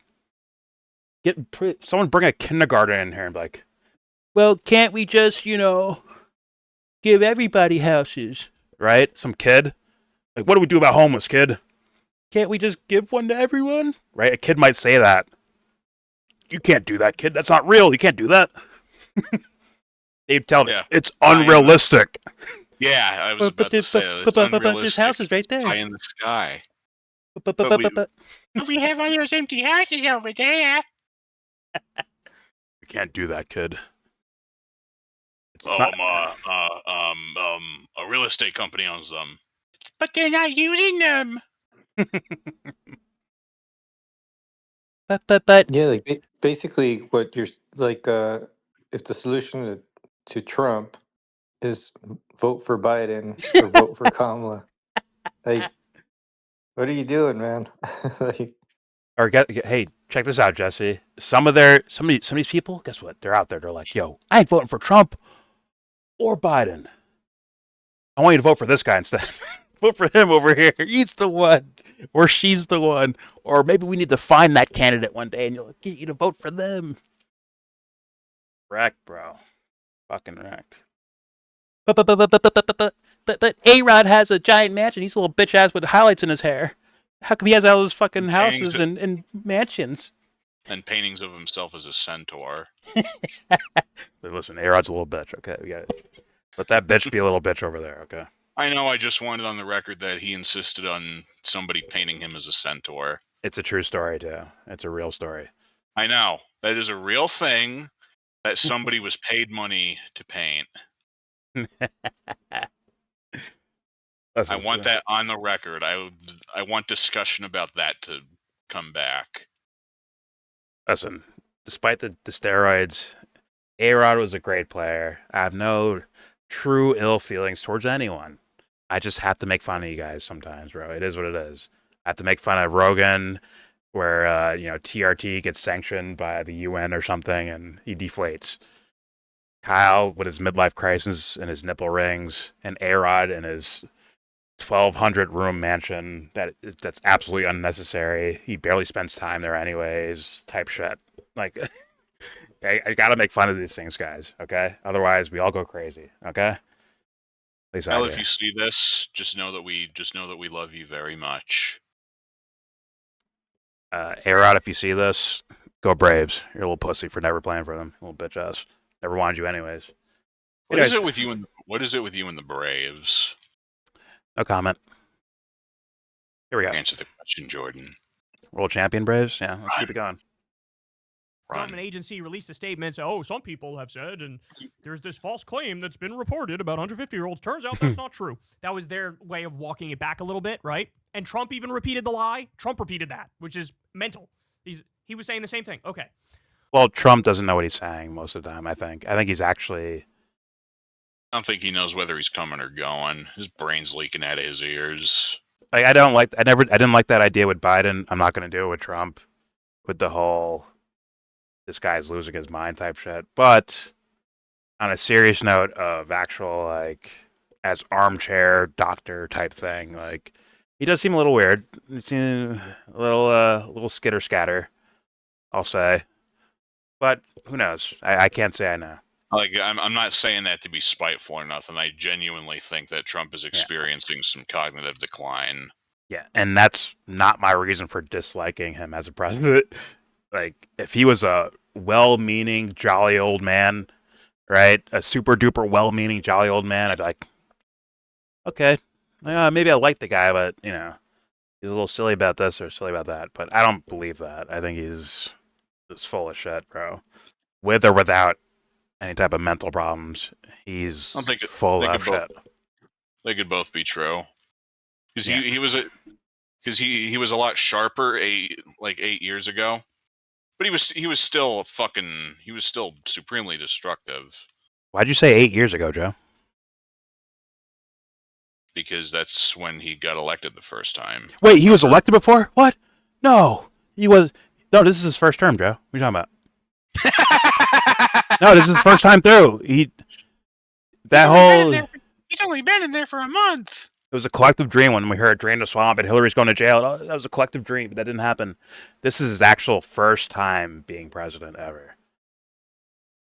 someone bring a kindergarten in here and be like, well, can't we just, give everybody houses, right? Some kid. Like, what do we do about homeless, kid? Can't we just give one to everyone? Right? A kid might say that. You can't do that, kid. That's not real. You can't do that. They'd tell us it's unrealistic. Yeah, I was about to say that. But there's houses right there. High in the sky. But we have all those empty houses over there. You can't do that, kid. A real estate company owns them. But they're not using them. But Yeah, like basically what you're like, if the solution to Trump is vote for Biden or vote for Kamala, like, what are you doing, man? Like, Or hey, check this out, Jesse. Some of these people, guess what? They're out there. They're like, yo, I ain't voting for Trump or Biden. I want you to vote for this guy instead. Vote for him over here. He's the one, or she's the one, or maybe we need to find that candidate one day, and you'll get you to vote for them. Wrecked, bro. Fucking wrecked. But A-Rod has a giant mansion. He's a little bitch ass with highlights in his hair. How come he has all those fucking houses and mansions? And paintings of himself as a centaur. But listen, A-Rod's a little bitch, okay? We got let that bitch be a little bitch over there, okay? I know, I just wanted on the record that he insisted on somebody painting him as a centaur. It's a true story, too. It's a real story. I know. That is a real thing that somebody was paid money to paint. I want that on the record. I want discussion about that to come back. Listen, despite the steroids, A-Rod was a great player. I have no true ill feelings towards anyone. I just have to make fun of you guys sometimes, bro. It is what it is. I have to make fun of Rogan, where TRT gets sanctioned by the UN or something, and he deflates. Kyle with his midlife crisis and his nipple rings, and A-Rod and his 1,200 room mansion that's absolutely unnecessary. He barely spends time there anyways. Type shit. Like, I gotta make fun of these things, guys. Okay, otherwise we all go crazy. Okay. At least I Well, do. if you see this, just know that we love you very much. A-Rod, if you see this, go Braves. You're a little pussy for never playing for them. Little bitch ass. Never wanted you anyways. What is Anyways, it with you and the Braves? no comment. Here we go. Answer the question, Jordan. World champion Braves. Yeah, let's keep it going. Run. Government agency released a statement. Oh, some people have said, and there's this false claim that's been reported about 150-year-olds. Turns out that's not true. That was their way of walking it back a little bit, right? And Trump even repeated the lie. Trump repeated that, which is mental. He was saying the same thing. Okay. Well, Trump doesn't know what he's saying most of the time. I think he's actually. I don't think he knows whether he's coming or going. His brain's leaking out of his ears. Like, I didn't like that idea with Biden. I'm not going to do it with Trump, with the whole this guy's losing his mind type shit. But on a serious note of actual, like, as armchair doctor type thing, like, he does seem a little weird. A little skitter scatter, I'll say. But who knows? I can't say I know. Like, I'm not saying that to be spiteful or nothing. I genuinely think that Trump is experiencing some cognitive decline. Yeah, and that's not my reason for disliking him as a president. Like, if he was a well-meaning, jolly old man, right? A super-duper well-meaning, jolly old man, I'd be like, okay, maybe I like the guy, but, he's a little silly about this or silly about that. But I don't believe that. I think he's just full of shit, bro. With or without any type of mental problems, he's full of shit. They could both be true. Because he was a lot sharper 8 years ago, but he was still supremely destructive. Why'd you say 8 years ago, Joe? Because that's when he got elected the first time. Wait, he was elected before? What? No, he was. No, this is his first term, Joe. What are you talking about? No, this is his first time through. He's only been in there for a month. It was a collective dream when we heard drain the swamp and Hillary's going to jail. Oh, that was a collective dream, but that didn't happen. This is his actual first time being president ever.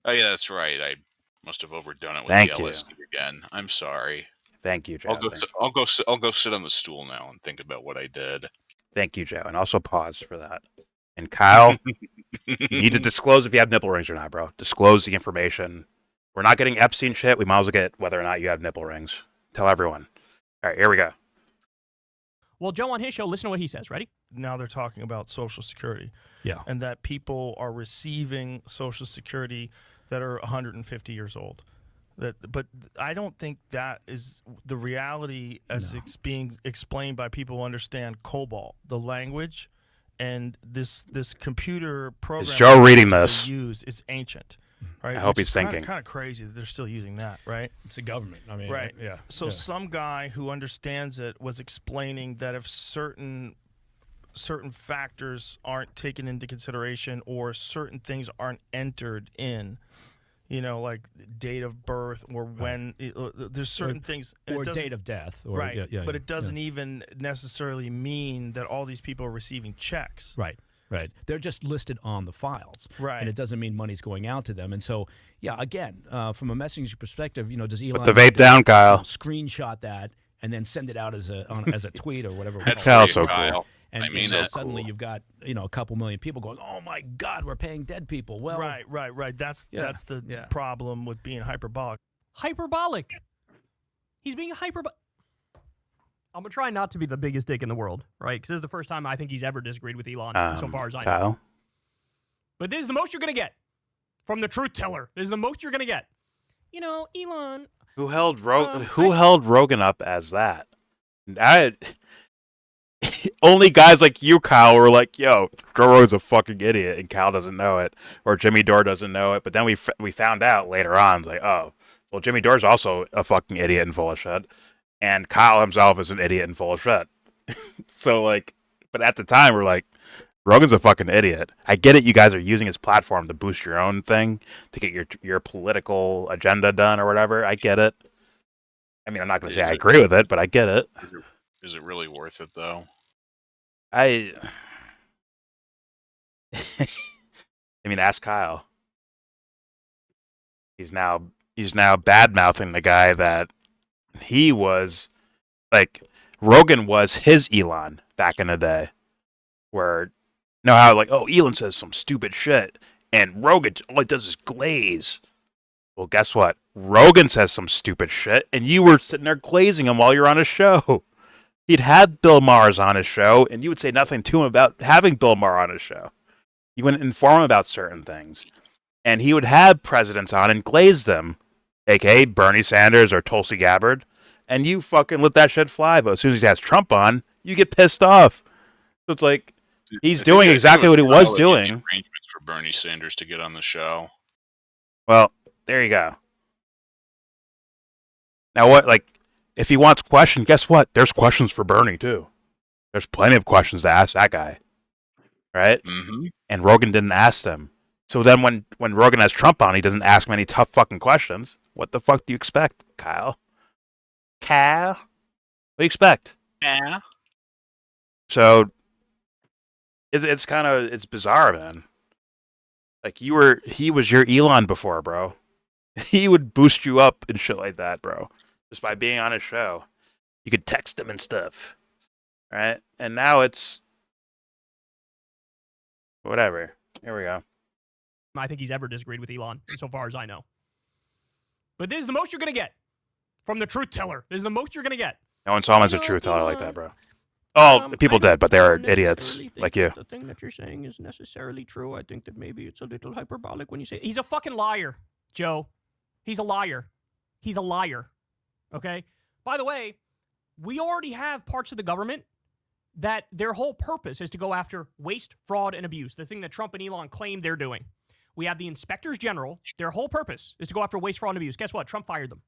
Oh yeah, that's right. I must have overdone it with Thank the you. LSD again. I'm sorry. Thank you, Joe. I'll go sit on the stool now and think about what I did. Thank you, Joe, and also pause for that. And Kyle, you need to disclose if you have nipple rings or not, bro. Disclose the information. We're not getting Epstein shit. We might as well get whether or not you have nipple rings. Tell everyone. All right, here we go. Well, Joe on his show, listen to what he says. Ready? Now they're talking about Social Security. Yeah. And that people are receiving Social Security that are 150 years old. But I don't think that is the reality as it's being explained by people who understand COBOL, the language, and this computer program. Is Joe reading this? Is ancient. Right? I hope he's thinking. Kind of crazy that they're still using that, right? It's the government. I mean, right. Yeah. So some guy who understands it was explaining that if certain factors aren't taken into consideration or certain things aren't entered in, like date of birth or when there's certain things or date of death, or, right? But it doesn't even necessarily mean that all these people are receiving checks, right? Right. They're just listed on the files. Right. And it doesn't mean money's going out to them. And so, yeah, again, from a messaging perspective, does Elon put the vape down, Kyle? Screenshot that and then send it out as a tweet or whatever. That's so cool. And I mean, so suddenly you've got a couple million people going, "Oh my God, we're paying dead people." Well, right. That's the problem with being hyperbolic. Hyperbolic. He's being hyperbolic. I'm going to try not to be the biggest dick in the world, right? Because this is the first time I think he's ever disagreed with Elon, so far as I know. Kyle? But this is the most you're going to get from the truth teller. This is the most you're going to get. Elon. Who held Rogan up as that? Only guys like you, Kyle, were like, yo, Joe Rogan's a fucking idiot, and Kyle doesn't know it, or Jimmy Dore doesn't know it. But then we found out later on, it's like, oh, well, Jimmy Dore's also a fucking idiot and full of shit. And Kyle himself is an idiot and full of shit. So, but at the time, we're like, Rogan's a fucking idiot. I get it. You guys are using his platform to boost your own thing, to get your political agenda done or whatever. I get it. I mean, I'm not going to say I agree with it, but I get it. Is it really worth it though? I mean, ask Kyle. He's now bad mouthing the guy that he was like. Rogan was his Elon back in the day, where how like, oh, Elon says some stupid shit, and Rogan all he does is glaze. Well, guess what? Rogan says some stupid shit, and you were sitting there glazing him while you're on his show. He'd had Bill Maher's on his show, and you would say nothing to him about having Bill Maher on his show. You wouldn't inform him about certain things. And he would have presidents on and glaze them, a.k.a. Bernie Sanders or Tulsi Gabbard, and you fucking let that shit fly. But as soon as he has Trump on, you get pissed off. So it's like, he's doing exactly what he was doing. Arrangements for Bernie Sanders to get on the show. Well, there you go. Now what, like, if he wants questions, guess what? There's questions for Bernie, too. There's plenty of questions to ask that guy. Right? Mm-hmm. And Rogan didn't ask them. So then when Rogan has Trump on, he doesn't ask him any tough fucking questions. What the fuck do you expect, Kyle? What do you expect? Yeah. So it's kind of, it's bizarre, man. Like, he was your Elon before, bro. He would boost you up and shit like that, bro. Just by being on his show. You could text him and stuff. Right? And now it's whatever. Here we go. I think he's ever disagreed with Elon, so far as I know. But this is the most you're going to get from the truth teller. This is the most you're going to get. No one saw him as a truth teller like that, bro. Oh, people did, but they were idiots like you. The thing that you're saying is necessarily true. I think that maybe it's a little hyperbolic when you say he's a fucking liar, Joe. He's a liar. He's a liar. Okay? By the way, we already have parts of the government that their whole purpose is to go after waste, fraud, and abuse. The thing that Trump and Elon claim they're doing. We have the inspectors general. Their whole purpose is to go after waste, fraud, and abuse. Guess what? Trump fired them.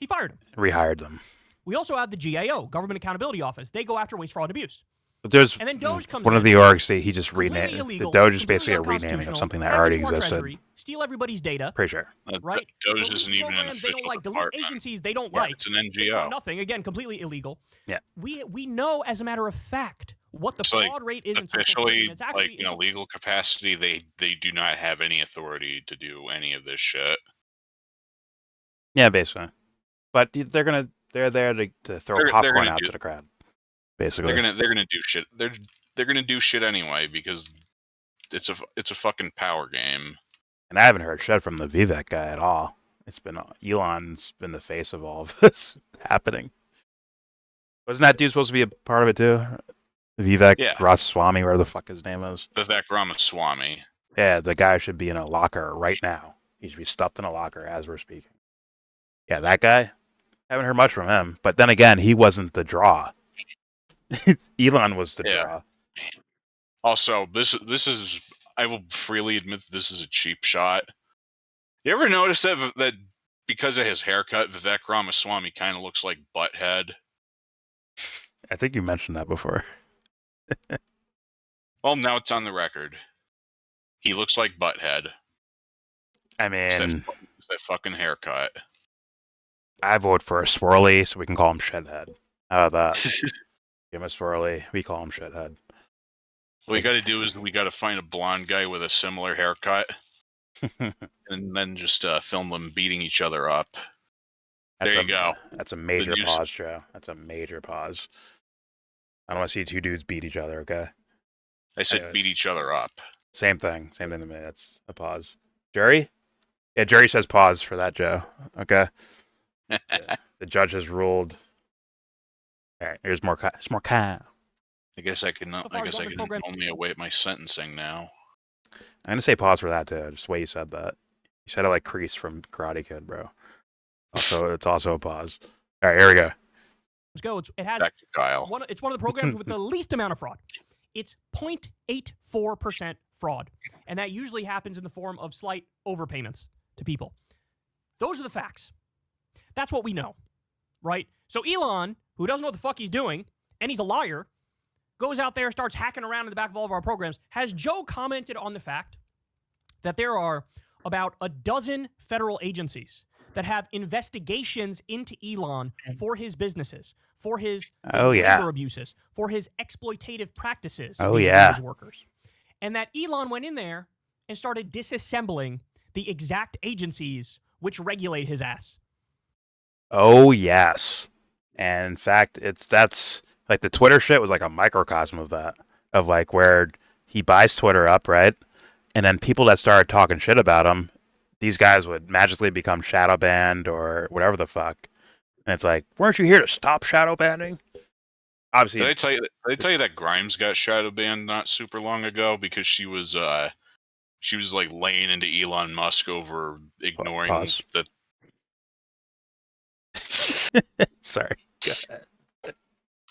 He fired them. Rehired them. We also have the GAO, Government Accountability Office. They go after waste, fraud, and abuse. But there's and then Doge comes one in, of the orgs that he just renamed. illegal, The Doge is basically a unconstitutional, renaming of something that hack already into our existed. treasury, steal everybody's data. Pretty sure. Right? Doge Delete isn't even an programs they official don't like. Delete department. agencies they don't Yeah, like. It's an NGO. Nothing. Again, completely illegal. Yeah. We know, as a matter of fact, what the It's fraud rate is in social security, Officially, and it's actually like in a legal capacity, they do not have any authority to do any of this shit. Yeah, basically. But they're there to throw They're popcorn gonna out do- to the crowd. Basically. They're gonna do shit. They're gonna do shit anyway because it's a fucking power game. And I haven't heard shit from the Vivek guy at all. It's been Elon's been the face of all of this happening. Wasn't that dude supposed to be a part of it too? Vivek Yeah. Ramaswamy, whatever the fuck his name is. Vivek Ramaswamy. Yeah, the guy should be in a locker right now. He should be stuffed in a locker as we're speaking. Yeah, that guy. Haven't heard much from him. But then again, he wasn't the draw. Elon was the draw. Also, this is I will freely admit that this is a cheap shot. You ever notice that because of his haircut, Vivek Ramaswamy kind of looks like Butthead? I think you mentioned that before. Well, now it's on the record. He looks like Butthead. I mean, It's that fucking haircut. I vote for a swirly so we can call him Shithead. How about that? Give him a swirly. We call him Shithead. What we got to do is we got to find a blonde guy with a similar haircut, and then just film them beating each other up. There you go. That's a major pause, Joe. That's a major pause. I don't want to see two dudes beat each other, okay? I said beat each other up. Same thing. Same thing to me. That's a pause. Jerry? Yeah, Jerry says pause for that, Joe. Okay? Yeah. The judge has ruled. All right, here's more Kyle. I guess I can only await my sentencing now. I'm going to say pause for that, too. Just the way you said that. You said it like Kreese from Karate Kid, bro. Also, it's also a pause. All right, here we go. Let's go. It has Back to Kyle. It's one of the programs with the least amount of fraud. It's 0.84% fraud. And that usually happens in the form of slight overpayments to people. Those are the facts. That's what we know, right? So Elon, who doesn't know what the fuck he's doing, and he's a liar, goes out there, starts hacking around in the back of all of our programs. Has Joe commented on the fact that there are about a dozen federal agencies that have investigations into Elon for his businesses, for his labor abuses, for his exploitative practices vis-a-vis his workers? And that Elon went in there and started disassembling the exact agencies which regulate his ass. Oh, yes. And in fact, that's like the Twitter shit was like a microcosm of that, of like where he buys Twitter up, right? And then people that started talking shit about him, these guys would magically become shadow banned or whatever the fuck. And it's like, weren't you here to stop shadow banning? Obviously, Did I tell you that Grimes got shadow banned not super long ago because she was like laying into Elon Musk over ignoring Pause. the. Sorry.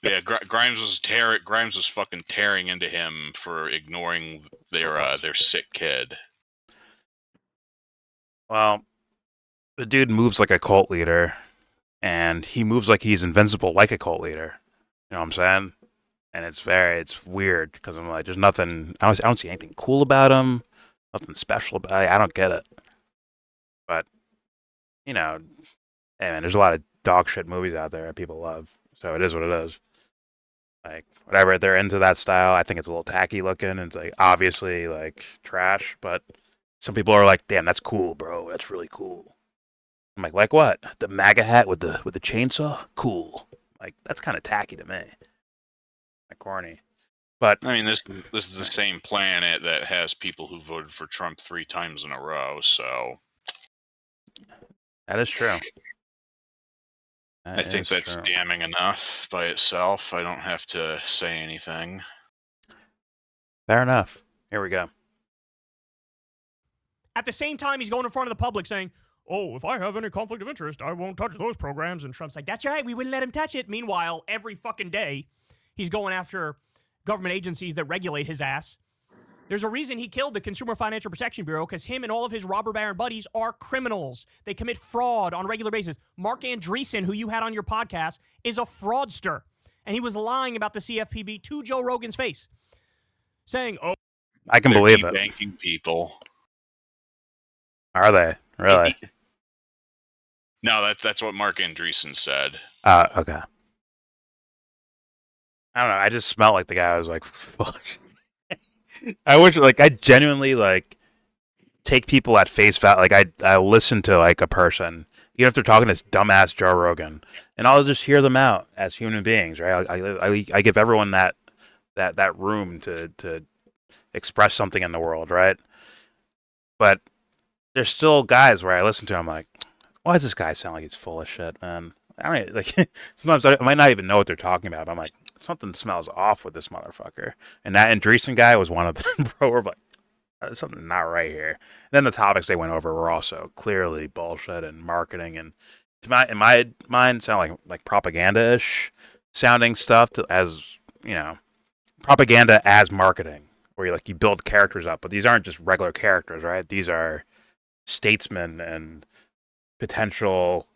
Yeah, Grimes was fucking tearing into him for ignoring their sick kid. Well, the dude moves like a cult leader, and he moves like he's invincible like a cult leader. You know what I'm saying? And it's weird because I'm like, there's nothing. I don't see anything cool about him. Nothing special about it. I don't get it. But you know, hey man, there's a lot of dog shit movies out there that people love. So it is what it is. Like whatever, they're into that style. I think it's a little tacky looking. It's like obviously like trash, but some people are like, "Damn, that's cool, bro. That's really cool." I'm like what? The MAGA hat with the chainsaw? Cool. Like that's kind of tacky to me. Like corny. But I mean, this is the same planet that has people who voted for Trump 3 times in a row. So that is true. I think that's damning enough by itself. I don't have to say anything. Fair enough. Here we go. At the same time, he's going in front of the public saying, "Oh, if I have any conflict of interest, I won't touch those programs." And Trump's like, "That's right, we wouldn't let him touch it." Meanwhile, every fucking day, he's going after government agencies that regulate his ass. There's a reason he killed the Consumer Financial Protection Bureau, because him and all of his robber baron buddies are criminals. They commit fraud on a regular basis. Mark Andreessen, who you had on your podcast, is a fraudster. And he was lying about the CFPB to Joe Rogan's face, saying, "Oh, I can believe it." Banking people. Are they? Really? No, that's what Mark Andreessen said. Okay. I don't know. I just smelled like the guy was like, fuck. I wish, like, I genuinely, like, take people at face value. Like, I listen to, like, a person, even if they're talking to this dumbass Joe Rogan, and I'll just hear them out as human beings, right? I give everyone that room to express something in the world, right? But there's still guys where I listen to, I'm like, why does this guy sound like he's full of shit, man? I mean, like, sometimes I might not even know what they're talking about, but I'm like, something smells off with this motherfucker. And that Andreessen guy was one of them, bro. We're like, there's something not right here. And then the topics they went over were also clearly bullshit and marketing, and in my mind, sound like propaganda-ish sounding stuff as, you know, propaganda as marketing, where you build characters up, but these aren't just regular characters, right? These are statesmen and potential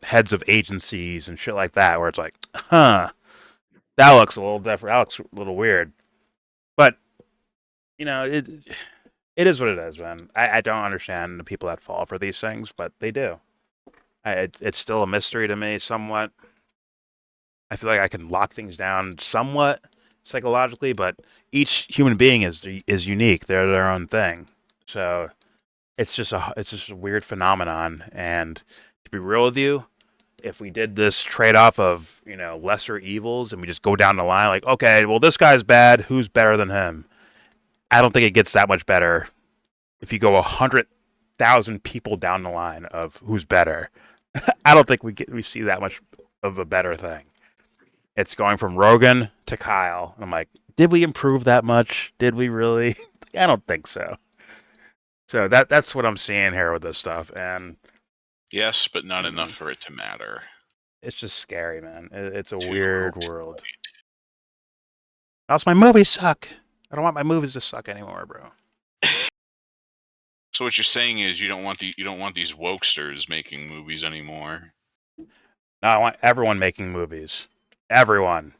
heads of agencies and shit like that, where it's like, that looks a little different. That looks a little weird. But, you know, it is what it is, man. I don't understand the people that fall for these things, but they do. It's still a mystery to me, somewhat. I feel like I can lock things down somewhat psychologically, but each human being is unique. They're their own thing. So it's just a weird phenomenon. And to be real with you, if we did this trade-off of, you know, lesser evils and we just go down the line, like, okay, well, this guy's bad, who's better than him? I don't think it gets that much better if you go 100,000 people down the line of who's better. I don't think we see that much of a better thing. It's going from Rogan to Kyle. I'm like, did we improve that much? Did we really? I don't think so. So that's what I'm seeing here with this stuff, and yes, but not enough for it to matter. It's just scary, man. It's a weird world. Else my movies suck. I don't want my movies to suck anymore, bro. So what you're saying is you don't want these wokesters making movies anymore. No, I want everyone making movies. Everyone.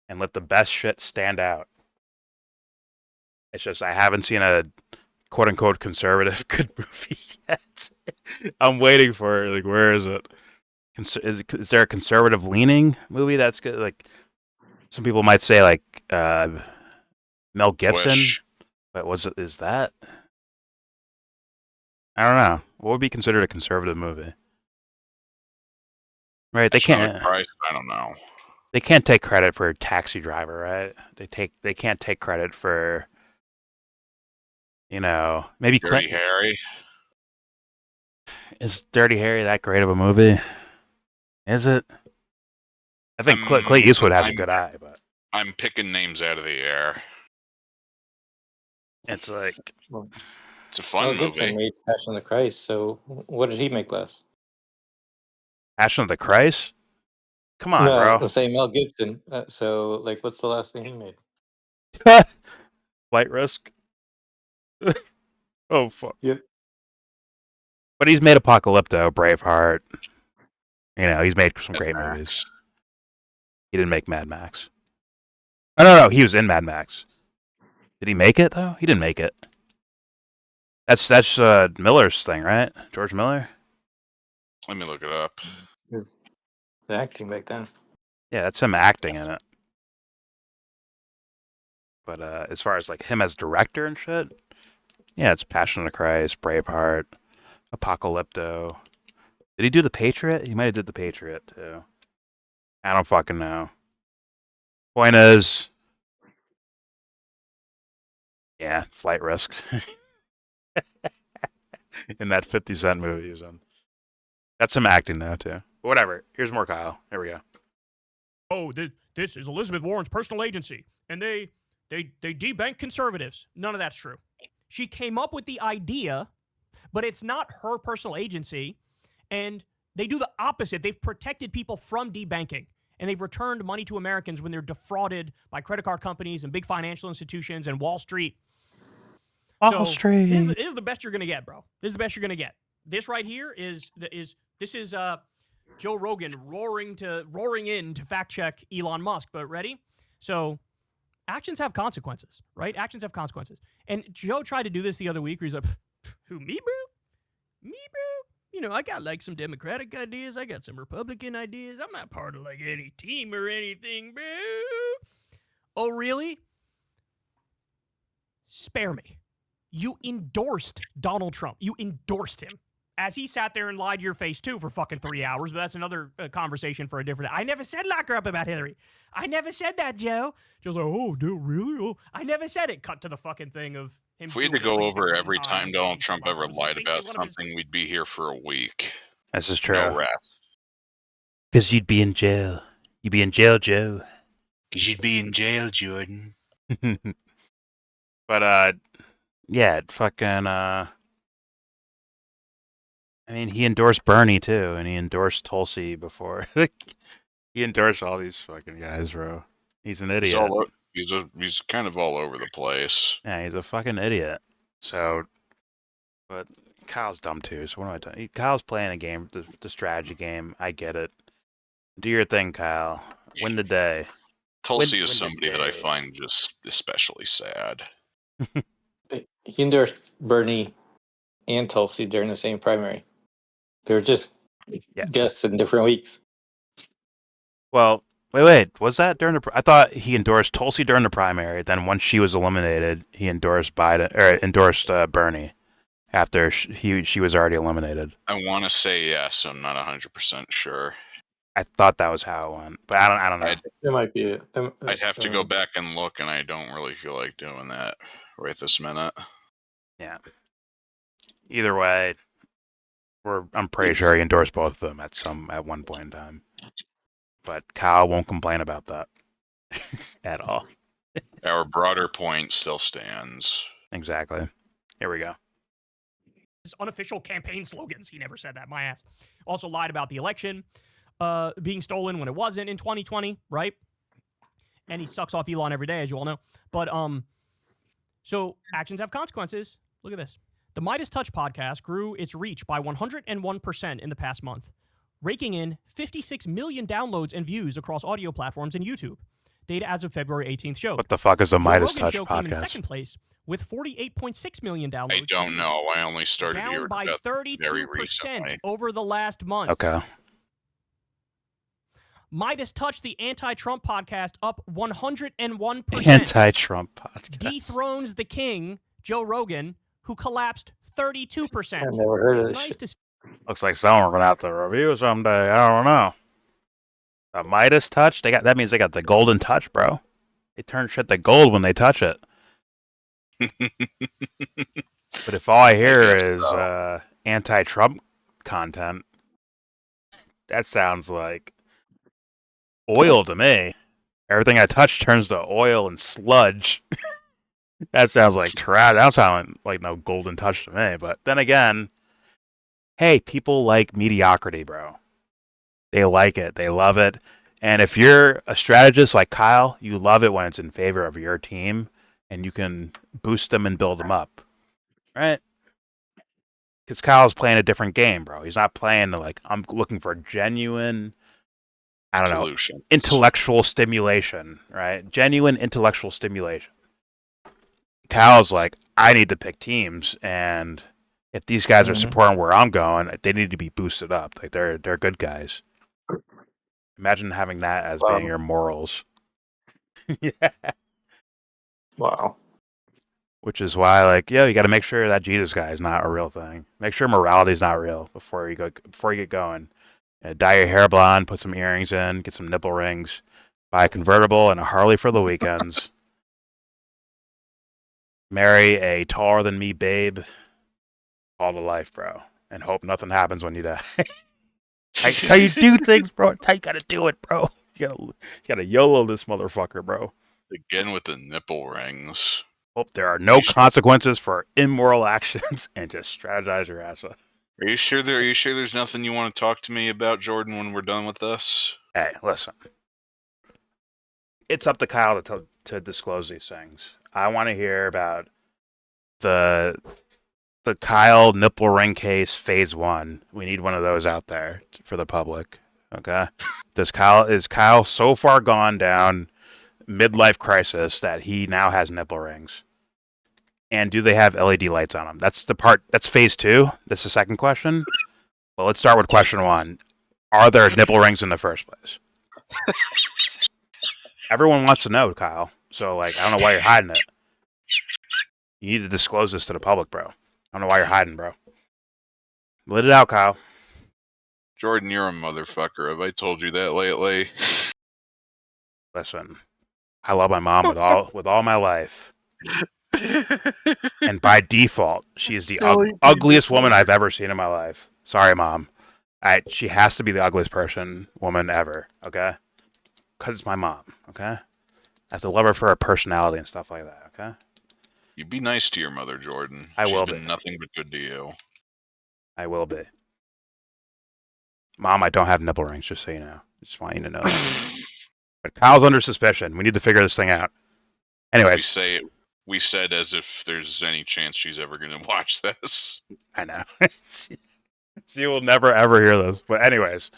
and let the best shit stand out. It's just I haven't seen a quote unquote conservative good movie yet. I'm waiting for it. Like, where is it? Is there a conservative leaning movie that's good? Like, some people might say like Mel Gibson, Flesh. but is that? I don't know. What would be considered a conservative movie? Right? They Passion of the can't. Christ, I don't know. They can't take credit for Taxi Driver, right? They can't take credit for, maybe Dirty Harry. Is Dirty Harry that great of a movie? Is it? I think Clint Eastwood has a good eye, but I'm picking names out of the air. it's like It's a fun Mel movie. Gibson made Passion of the Christ, so what did he make last? Passion of the Christ. Come on, No, bro. I'm saying Mel Gibson. So, like, what's the last thing he made? Flight Risk. Oh fuck. Yep. But he's made Apocalypto, Braveheart. He's made some great Max. movies. He didn't make Mad Max. Oh no, he was in Mad Max. Did he make it though? He didn't make it. That's Miller's thing, right? George Miller. Let me look it up. His acting back then. Yeah, that's him acting in it. But as far as like him as director and shit, yeah, it's Passion of the Christ, Braveheart, Apocalypto. Did he do The Patriot? He might have did The Patriot too. I don't fucking know. Point is, yeah, Flight Risk. In that 50 Cent movie he was in. That's him acting now too. But whatever. Here's more Kyle. Here we go. Oh, this is Elizabeth Warren's personal agency, and they debank conservatives. None of that's true. She came up with the idea, but it's not her personal agency, and they do the opposite. They've protected people from debanking, and they've returned money to Americans when they're defrauded by credit card companies and big financial institutions and Wall Street. Wall Street. This is the best you're going to get, bro. This is the best you're going to get. This right here is Joe Rogan roaring in to fact check Elon Musk. But ready? So actions have consequences, right? Actions have consequences. And Joe tried to do this the other week where he's like, who, me, bro? Me, bro? I got like some Democratic ideas. I got some Republican ideas. I'm not part of like any team or anything, bro. Oh, really? Spare me. You endorsed Donald Trump. You endorsed him. As he sat there and lied to your face, too, for fucking 3 hours. But that's another conversation for a different... I never said lock her up about Hillary. I never said that, Joe. Joe's like, oh, dude, really? Oh, I never said it. Cut to the fucking thing of him... If we had to go over every time Donald Trump ever lied about something, we'd be here for a week. This is true. No rest. Because you'd be in jail. You'd be in jail, Joe. Because you'd be in jail, Jordan. But, yeah, fucking, I mean, he endorsed Bernie, too, and he endorsed Tulsi before. He endorsed all these fucking guys, bro. He's an idiot. He's kind of all over the place. Yeah, he's a fucking idiot. So, but Kyle's dumb, too, so what am I talking? Kyle's playing a game, the strategy game. I get it. Do your thing, Kyle. Win the day. Tulsi is win somebody that I find just especially sad. He endorsed Bernie and Tulsi during the same primary. They were just guests in different weeks. Well, wait. Was that during the? I thought he endorsed Tulsi during the primary. Then once she was eliminated, he endorsed Bernie. After she was already eliminated. I want to say yes. I'm not 100% sure. I thought that was how it went, but I don't know. It might be it. I'd have to go back and look, and I don't really feel like doing that right this minute. Yeah. Either way, I'm pretty sure he endorsed both of them at one point in time. But Kyle won't complain about that at all. Our broader point still stands. Exactly. Here we go. His unofficial campaign slogans. He never said that. My ass. Also lied about the election being stolen when it wasn't in 2020, right? And he sucks off Elon every day, as you all know. But so actions have consequences. Look at this. The Midas Touch podcast grew its reach by 101% in the past month, raking in 56 million downloads and views across audio platforms and YouTube. Data as of February 18th showed. What the fuck is the Joe Midas Rogan's Touch show came in podcast? second place with 48.6 million downloads. I don't know. I only started down hearing by about them 32% very recently. over the last month. Okay. Midas Touch, the anti-Trump podcast, up 101%. Anti-Trump podcast. Dethrones the king, Joe Rogan, who collapsed 32%. I never heard of It's this nice shit. to see. Looks like someone we're gonna have to review someday. I don't know. A Midas Touch? That means they got the golden touch, bro. They turn shit to gold when they touch it. But if all I hear is anti-Trump content, that sounds like oil to me. Everything I touch turns to oil and sludge. That sounds like trash. That don't sound like no golden touch to me. But then again, hey, people like mediocrity, bro. They like it. They love it. And if you're a strategist like Kyle, you love it when it's in favor of your team and you can boost them and build them up. Right? Because Kyle's playing a different game, bro. He's not playing like, I'm looking for genuine, I don't know, Solution. intellectual stimulation, right? Genuine intellectual stimulation. Kyle's like, I need to pick teams, and if these guys are supporting where I'm going, they need to be boosted up. Like they're good guys. Imagine having that as being your morals. Yeah. Wow. Which is why, like, you got to make sure that Jesus guy is not a real thing. Make sure morality is not real before you get going. Dye your hair blonde, put some earrings in, get some nipple rings, buy a convertible and a Harley for the weekends. Marry a taller than me babe. All to life, bro. And hope nothing happens when you die. That's how you do things, bro. That's how you gotta do it, bro. You gotta YOLO this motherfucker, bro. Again with the nipple rings. Hope there are no consequences for immoral actions and just strategize your ass off. Are you sure there's nothing you want to talk to me about, Jordan, when we're done with this? Hey, listen. It's up to Kyle to disclose these things. I want to hear about the Kyle nipple ring case phase 1. We need one of those out there for the public. Okay? Is Kyle so far gone down midlife crisis that he now has nipple rings? And do they have LED lights on them? That's phase 2. That's the second question. Well, let's start with question 1. Are there nipple rings in the first place? Everyone wants to know, Kyle. So, like, I don't know why you're hiding it. You need to disclose this to the public, bro. I don't know why you're hiding, bro. Let it out, Kyle. Jordan, you're a motherfucker. Have I told you that lately? Listen, I love my mom with all my life. And by default, she is the ugliest woman I've ever seen in my life. Sorry, Mom. She has to be the ugliest woman ever, okay? Because it's my mom, okay? I have to love her for her personality and stuff like that, okay? You be nice to your mother, Jordan. She's been nothing but good to you. I will be. Mom, I don't have nipple rings, just so you know. I just want you to know that. But Kyle's under suspicion. We need to figure this thing out. Anyways. We said as if there's any chance she's ever going to watch this. I know. She will never, ever hear this. But anyways.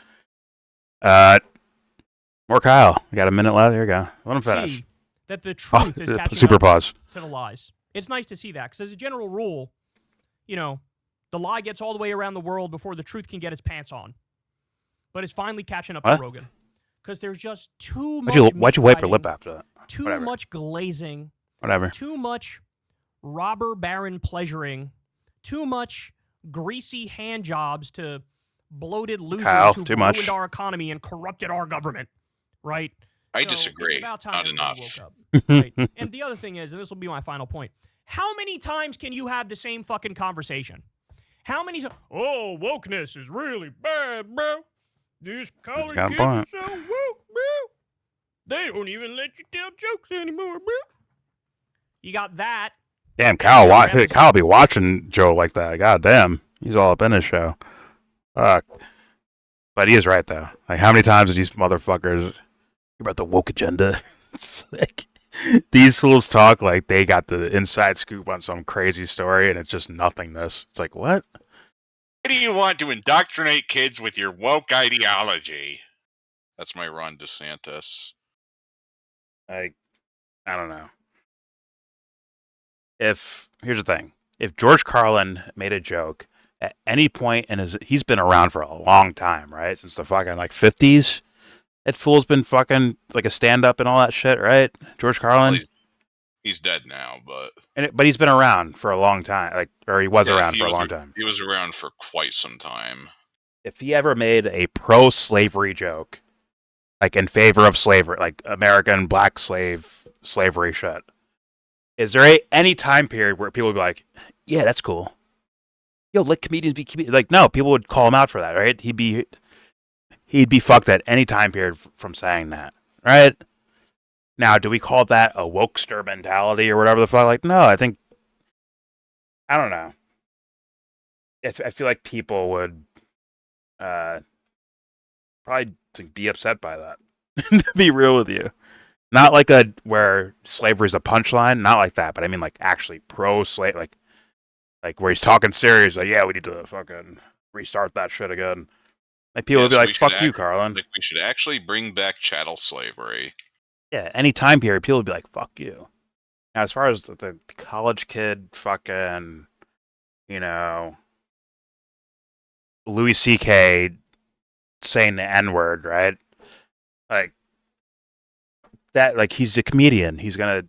More Kyle. We got a minute left. Here we go. Let him finish. See that the truth is catching super up pause. to the lies. It's nice to see that, because as a general rule, the lie gets all the way around the world before the truth can get its pants on. But it's finally catching up to Rogan. Because there's just too much Why'd you wipe your lip after that? Too much glazing. Whatever. Too much robber baron pleasuring. Too much greasy hand jobs to bloated losers who ruined our economy and corrupted our government. Right? I disagree. It's about time Not everybody enough. woke up. Right? And the other thing is, and this will be my final point, how many times can you have the same fucking conversation? How many times? Oh, wokeness is really bad, bro. These college kids are so woke, bro. They don't even let you tell jokes anymore, bro. You got that. Damn, Kyle be watching Joe like that. God damn. He's all up in his show. Fuck. But he is right, though. Like, how many times did these motherfuckers about the woke agenda? It's like, these fools talk like they got the inside scoop on some crazy story, and it's just nothingness. It's like, what? Why do you want to indoctrinate kids with your woke ideology? That's my Ron DeSantis. Like, I don't know. Here's the thing, if George Carlin made a joke at any point in he's been around for a long time, right? Since the fucking like 50s. That fool's been fucking like a stand up and all that shit, right? George Carlin. Well, he's dead now, but But he's been around for a long time, like, or he was around for a long time. He was around for quite some time. If he ever made a pro-slavery joke, like in favor of slavery, like American black slavery shit, is there any time period where people would be like, "Yeah, that's cool. Yo, let comedians be comedians." Like, no, people would call him out for that, right? He'd be fucked at any time period from saying that, right? Now, do we call that a wokester mentality or whatever the fuck? Like, no, I don't know. I feel like people would probably be upset by that. To be real with you, not like where slavery is a punchline, not like that, but I mean like actually pro-slave, like where he's talking serious, like, yeah, we need to fucking restart that shit again. Like people would be like, "Fuck you, Carlin." Like we should actually bring back chattel slavery. Yeah, any time period, people would be like, "Fuck you." Now, as far as the college kid, fucking, Louis C.K. saying the N-word, right? Like that, like he's a comedian. He's gonna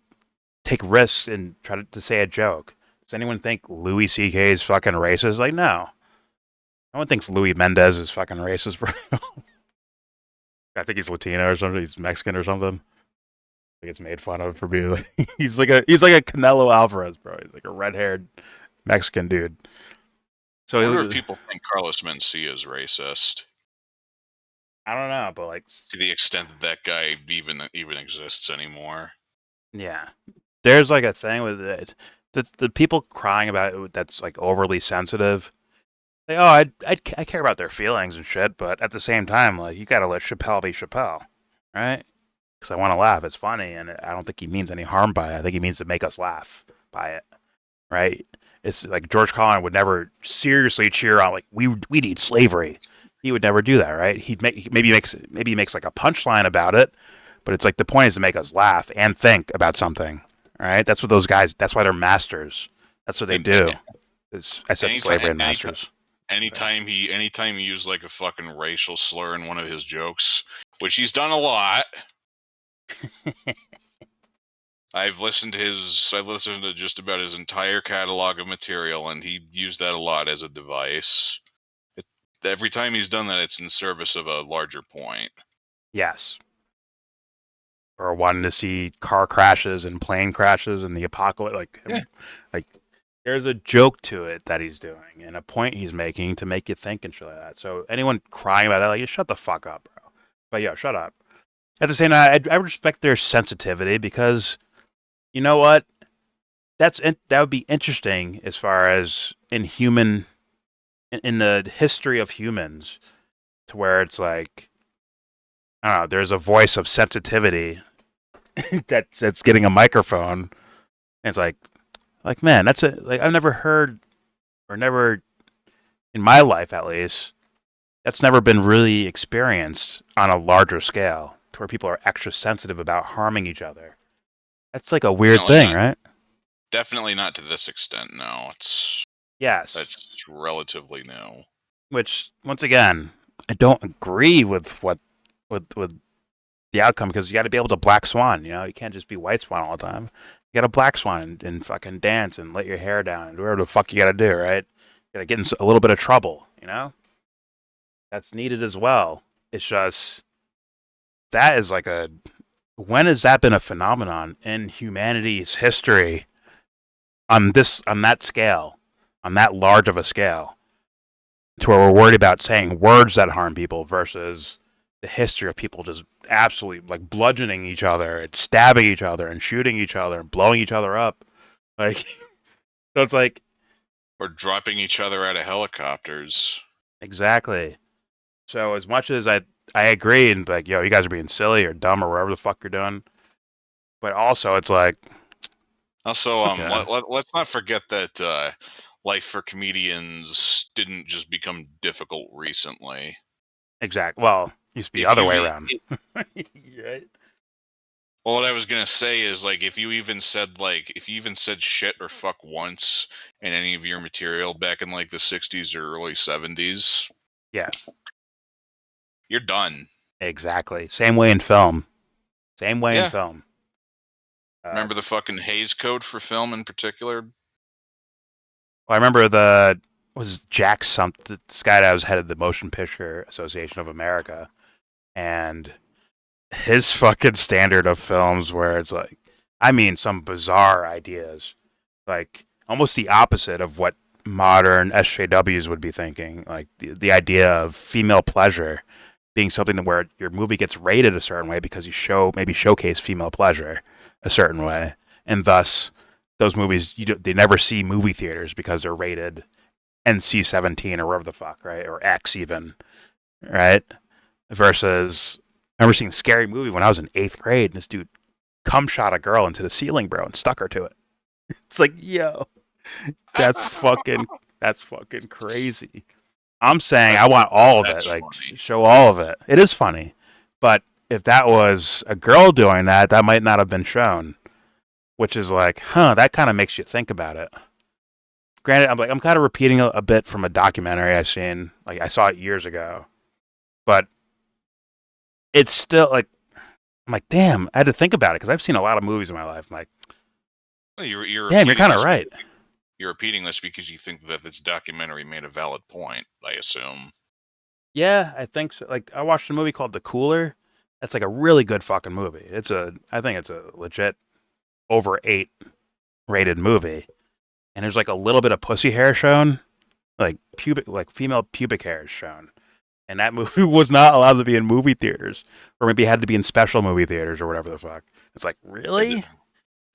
take risks and try to say a joke. Does anyone think Louis C.K. is fucking racist? Like, no. No one thinks Louis Mendez is fucking racist, bro. I think he's Latino or something. He's Mexican or something. He gets made fun of for being like he's like a Canelo Alvarez, bro. He's like a red-haired Mexican dude. So I wonder if people think Carlos Mencia is racist. I don't know, but like to the extent that guy even exists anymore. Yeah, there's like a thing with it. The people crying about it that's like overly sensitive. Like, oh, I care about their feelings and shit, but at the same time, like, you gotta let Chappelle be Chappelle, right? Because I want to laugh. It's funny, and I don't think he means any harm by it. I think he means to make us laugh by it, right? It's like George Carlin would never seriously cheer on like we need slavery. He would never do that, right? Maybe he makes like a punchline about it, but it's like the point is to make us laugh and think about something, right? That's what those guys. That's why they're masters. That's what they do. I said slavery and masters. Anytime he used like a fucking racial slur in one of his jokes, which he's done a lot. I've listened to just about his entire catalog of material, and he used that a lot as a device. Every time he's done that, it's in service of a larger point. Yes. Or wanting to see car crashes and plane crashes and the apocalypse. Like there's a joke to it that he's doing and a point he's making to make you think and shit like that. So anyone crying about that, like, shut the fuck up, bro. But yeah, shut up. At the same time, I respect their sensitivity because, you know what? That would be interesting as far as in the history of humans, to where it's like, I don't know, there's a voice of sensitivity that's getting a microphone. And it's like man, that's like I've never heard, or never in my life at least, that's never been really experienced on a larger scale, to where people are extra sensitive about harming each other. That's like a weird thing, right? Definitely not to this extent. No, that's relatively new. Which, once again, I don't agree with the outcome, because you got to be able to black swan. You can't just be white swan all the time. You got to black swan and fucking dance and let your hair down and do whatever the fuck you got to do, right? You got to get in a little bit of trouble, That's needed as well. It's just, that is like when has that been a phenomenon in humanity's history on that scale, on that large of a scale, to where we're worried about saying words that harm people versus the history of people just absolutely like bludgeoning each other and stabbing each other and shooting each other and blowing each other up. Like, so it's like, or dropping each other out of helicopters. Exactly. So as much as I agree and like, yo, you guys are being silly or dumb or whatever the fuck you're doing, but also it's like, also, let's not forget that life for comedians didn't just become difficult recently. Exactly. Well, it used to be the other way around. Right? Well, what I was gonna say is like if you even said shit or fuck once in any of your material back in like the 60s or early 70s, Yeah, you're done. exactly. Same way in film. Same way in Yeah. film. Remember the fucking Hays Code for film in particular? Well, I remember was Jack something. This guy that was head of the Motion Picture Association of America, and his fucking standard of films where it's like, I mean, some bizarre ideas, like almost the opposite of what modern SJWs would be thinking. Like the idea of female pleasure being something where your movie gets rated a certain way because you maybe showcase female pleasure a certain way, and thus those movies they never see movie theaters because they're rated NC-17 or whatever the fuck, right, or X even, right? Versus, I remember seeing a scary movie when I was in 8th grade, and this dude cum shot a girl into the ceiling, bro, and stuck her to it. It's like, yo, that's fucking crazy. I'm saying I want all of it, That's like funny. show all of it. It is funny, but if that was a girl doing that, that might not have been shown. Which is like, that kind of makes you think about it. Granted, I'm kind of repeating a bit from a documentary I've seen. Like I saw it years ago, but it's still like, I'm like, damn, I had to think about it because I've seen a lot of movies in my life. I'm like, Well, you're damn, you're repeating kind of this- right. You're repeating this because you think that this documentary made a valid point, I assume. Yeah, I think so. Like I watched a movie called The Cooler. That's like a really good fucking movie. I think it's a legit over 8 rated movie. And there's like a little bit of pussy hair shown, like female pubic hair is shown. And that movie was not allowed to be in movie theaters, or maybe it had to be in special movie theaters or whatever the fuck. It's like, really?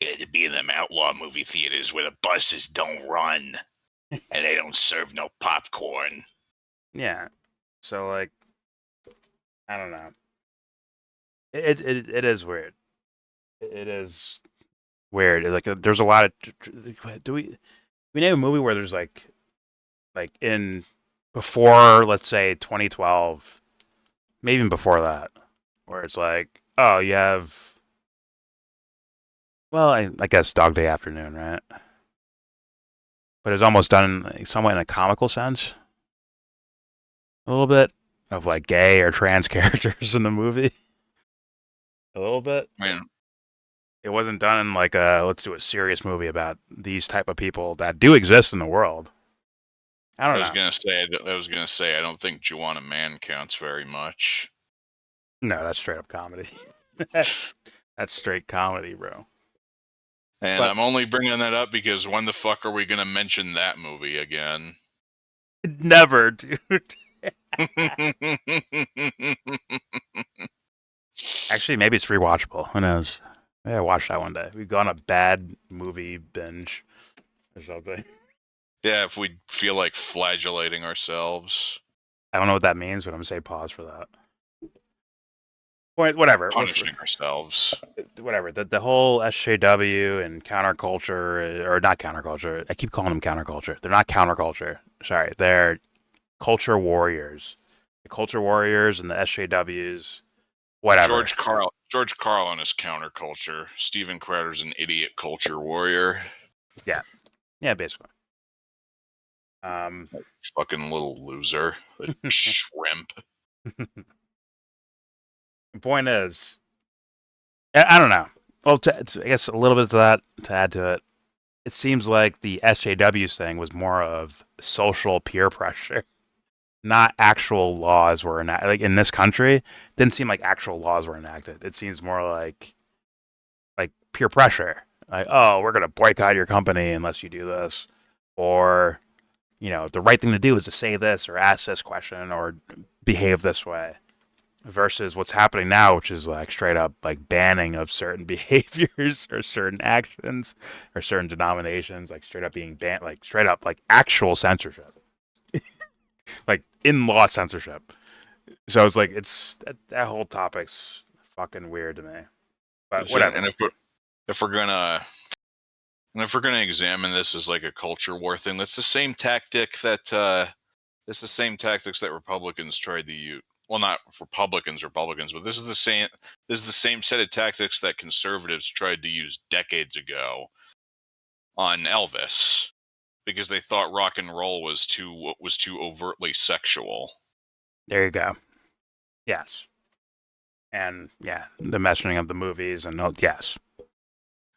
It had to be in them outlaw movie theaters where the buses don't run and they don't serve no popcorn. Yeah. So like, I don't know. It is weird. It is weird. Like there's a lot of do we name a movie where there's like in before, let's say 2012, maybe even before that, where it's like, oh, you have, well, I guess Dog Day Afternoon, right? But it's almost done somewhat in a comical sense, a little bit of like gay or trans characters in the movie, a little bit. Man, It wasn't done in like let's do a serious movie about these type of people that do exist in the world. I I don't was know. gonna say I don't think Joanna Man counts very much. No, that's straight up comedy. That's straight comedy, bro. And But- I'm only bringing that up because when the fuck are we gonna mention that movie again? Never, dude. Actually, maybe it's rewatchable. Who knows? Maybe I watched that one day. We've gone a bad movie binge or something. Yeah, if we feel like flagellating ourselves, I don't know what that means, but I'm gonna say pause for that. Whatever. punishing ourselves. Whatever. The whole SJW and counterculture, or not counterculture. I keep calling them counterculture. They're not counterculture. Sorry, they're culture warriors. The culture warriors and the SJWs. Whatever. George Carlin is counterculture. Steven Crowder's an idiot culture warrior. Yeah, basically. Fucking little loser. A shrimp. The point is, I don't know. Well, I guess a little bit to that to add to it. It seems like the SJWs thing was more of social peer pressure, not actual laws were enacted. Like in this country, it didn't seem like actual laws were enacted. It seems more like peer pressure. Like, oh, we're gonna boycott your company unless you do this, or the right thing to do is to say this or ask this question or behave this way. Versus what's happening now, which is like straight up like banning of certain behaviors or certain actions or certain denominations, like straight up being banned, like straight up like actual censorship, like in law censorship. So it's like that whole topic's fucking weird to me. But whatever. And if we're gonna examine this as like a culture war thing, that's the same tactic that it's the same tactics that Republicans tried to well, not Republicans, but this is the same set of tactics that conservatives tried to use decades ago on Elvis, because they thought rock and roll was too overtly sexual. There you go. Yes. And yeah, the messaging of the movies and yes.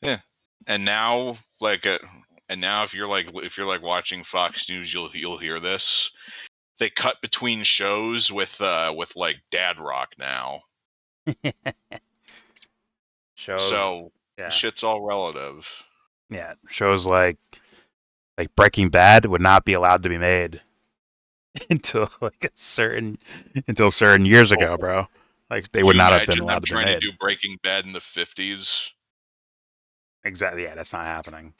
Yeah. And now, if you're like watching Fox News, you'll hear this. They cut between shows with like dad rock now. Shows. So yeah. shit's all relative. Yeah, shows like Breaking Bad would not be allowed to be made until certain years ago, bro. Like they would not have been allowed to be made. Trying to do Breaking Bad in the 50s. Exactly. Yeah, that's not happening.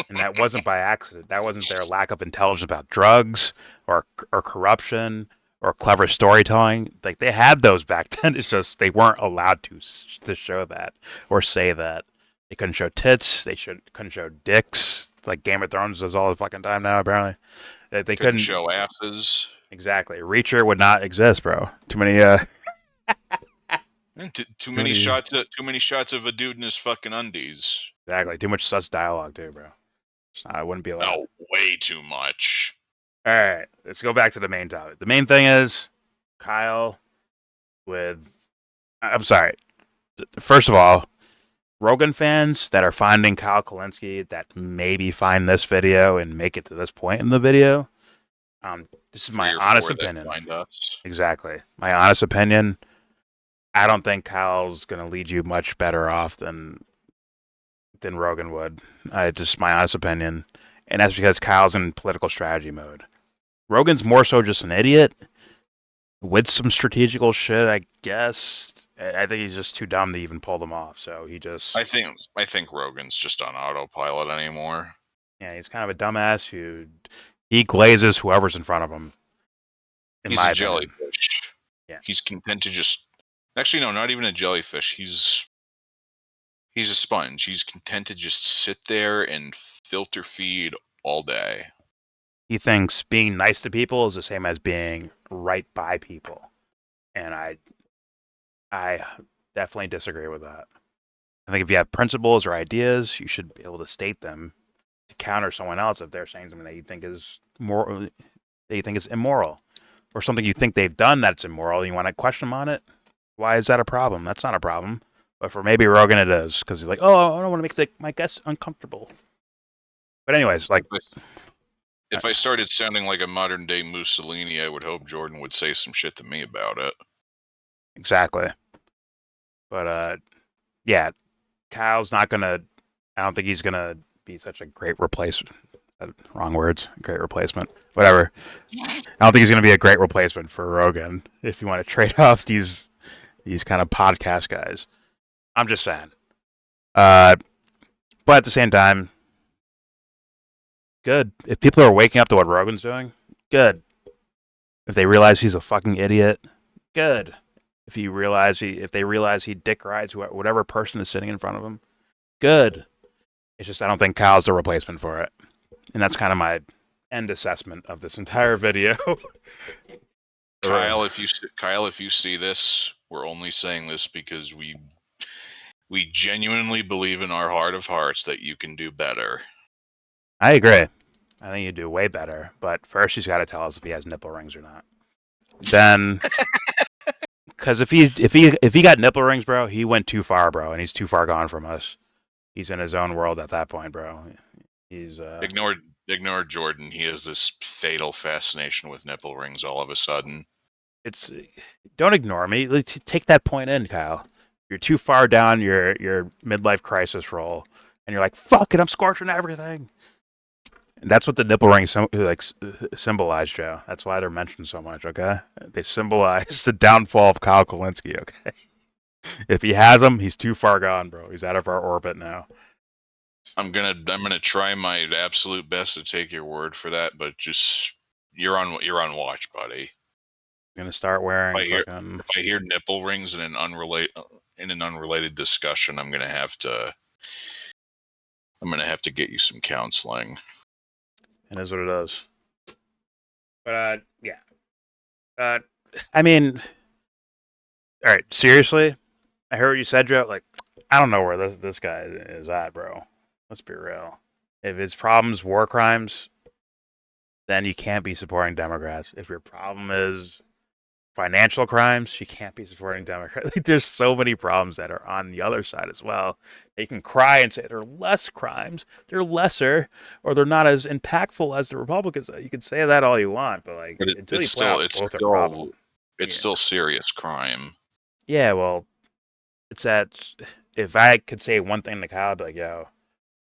And that wasn't by accident. That wasn't their lack of intelligence about drugs or corruption or clever storytelling. Like they had those back then. It's just they weren't allowed to show that or say that. They couldn't show tits. They couldn't show dicks. It's like Game of Thrones does all the fucking time now. Apparently, they couldn't show asses. Exactly. Reacher would not exist, bro. Too many. Too many shots of a dude in his fucking undies. Exactly. Too much sus dialogue too, bro. I wouldn't be allowed. No, way too much. All right, let's go back to the main topic. The main thing is Kyle I'm sorry. First of all, Rogan fans that are finding Kyle Kulinski that maybe find this video and make it to this point in the video. This is my honest opinion. Exactly. My honest opinion. I don't think Kyle's going to lead you much better off than Rogan would. Just my honest opinion. And that's because Kyle's in political strategy mode. Rogan's more so just an idiot with some strategical shit, I guess. I think he's just too dumb to even pull them off. So he just... I think Rogan's just on autopilot anymore. Yeah, he's kind of a dumbass who... He glazes whoever's in front of him. He's a jellyfish. Yeah. He's content to just... Actually, no, not even a jellyfish. He's a sponge. He's content to just sit there and filter feed all day. He thinks being nice to people is the same as being right by people. And I definitely disagree with that. I think if you have principles or ideas, you should be able to state them to counter someone else if they're saying something that you think is immoral, or something you think they've done that's immoral and you want to question them on it. Why is that a problem? That's not a problem. But for maybe Rogan it is, because he's like, oh, I don't want to make my guests uncomfortable. But anyways, like... If I started sounding like a modern-day Mussolini, I would hope Jordan would say some shit to me about it. Exactly. But, yeah, Kyle's not going to... I don't think he's going to be such a great replacement. Wrong words. Great replacement. Whatever. I don't think he's going to be a great replacement for Rogan if you want to trade off these kind of podcast guys. I'm just saying. But at the same time... Good. If people are waking up to what Rogan's doing, good. If they realize he's a fucking idiot, good. If they realize he dick rides whatever person is sitting in front of him, good. It's just I don't think Kyle's the replacement for it, and that's kind of my end assessment of this entire video. Kyle, if you see this, we're only saying this because we genuinely believe in our heart of hearts that you can do better. I agree. I think you do way better. But first, he's got to tell us if he has nipple rings or not. Then, because if he got nipple rings, bro, he went too far, bro, and he's too far gone from us. He's in his own world at that point, bro. He's ignore Jordan. He has this fatal fascination with nipple rings. All of a sudden, don't ignore me. Take that point in, Kyle. You're too far down your midlife crisis role, and you're like, fuck it, I'm scorching everything. And that's what the nipple rings symbolize, Joe. That's why they're mentioned so much, okay? They symbolize the downfall of Kyle Kulinski, okay? If he has them, he's too far gone, bro. He's out of our orbit now. I'm gonna try my absolute best to take your word for that, but just you're on watch, buddy. I'm gonna start wearing. If I hear nipple rings in an unrelated discussion, I'm gonna have to get you some counseling. It is what it is. But yeah. I mean, all right, seriously, I heard what you said, Joe. Like, I don't know where this guy is at, bro. Let's be real. If his problem's war crimes, then you can't be supporting Democrats. If your problem is financial crimes, you can't be supporting Democrats. Like, there's so many problems that are on the other side as well. You can cry and say they're less crimes, they're lesser, or they're not as impactful as the Republicans. You can say that all you want, but like until you point out both are problems. It's still serious crime. Yeah, well, it's that if I could say one thing to Kyle, I'd be like, yo,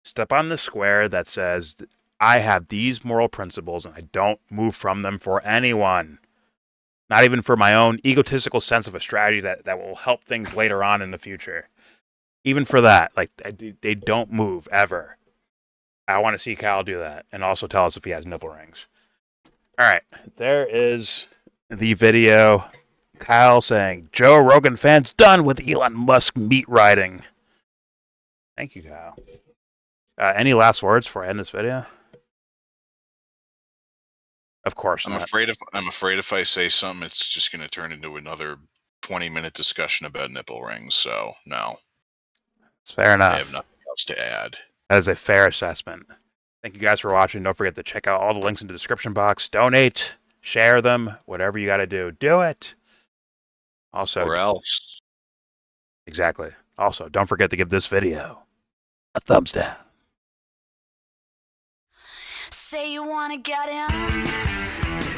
step on the square that says I have these moral principles and I don't move from them for anyone. Not even for my own egotistical sense of a strategy that will help things later on in the future. Even for that, like they don't move ever. I want to see Kyle do that and also tell us if he has nipple rings. All right, there is the video. Kyle saying, Joe Rogan fans done with Elon Musk meat riding. Thank you, Kyle. Any last words before I end this video? Of course I'm not. afraid if I say something, it's just going to turn into another 20-minute discussion about nipple rings. So no, It's fair enough. I have nothing else to add. That is a fair assessment. Thank you guys for watching. Don't forget to check out all the links in the description box. Donate, share them, whatever you got to do. Do it. Also, Or else. exactly. Also, don't forget to give this video a thumbs down. Say you wanna get in.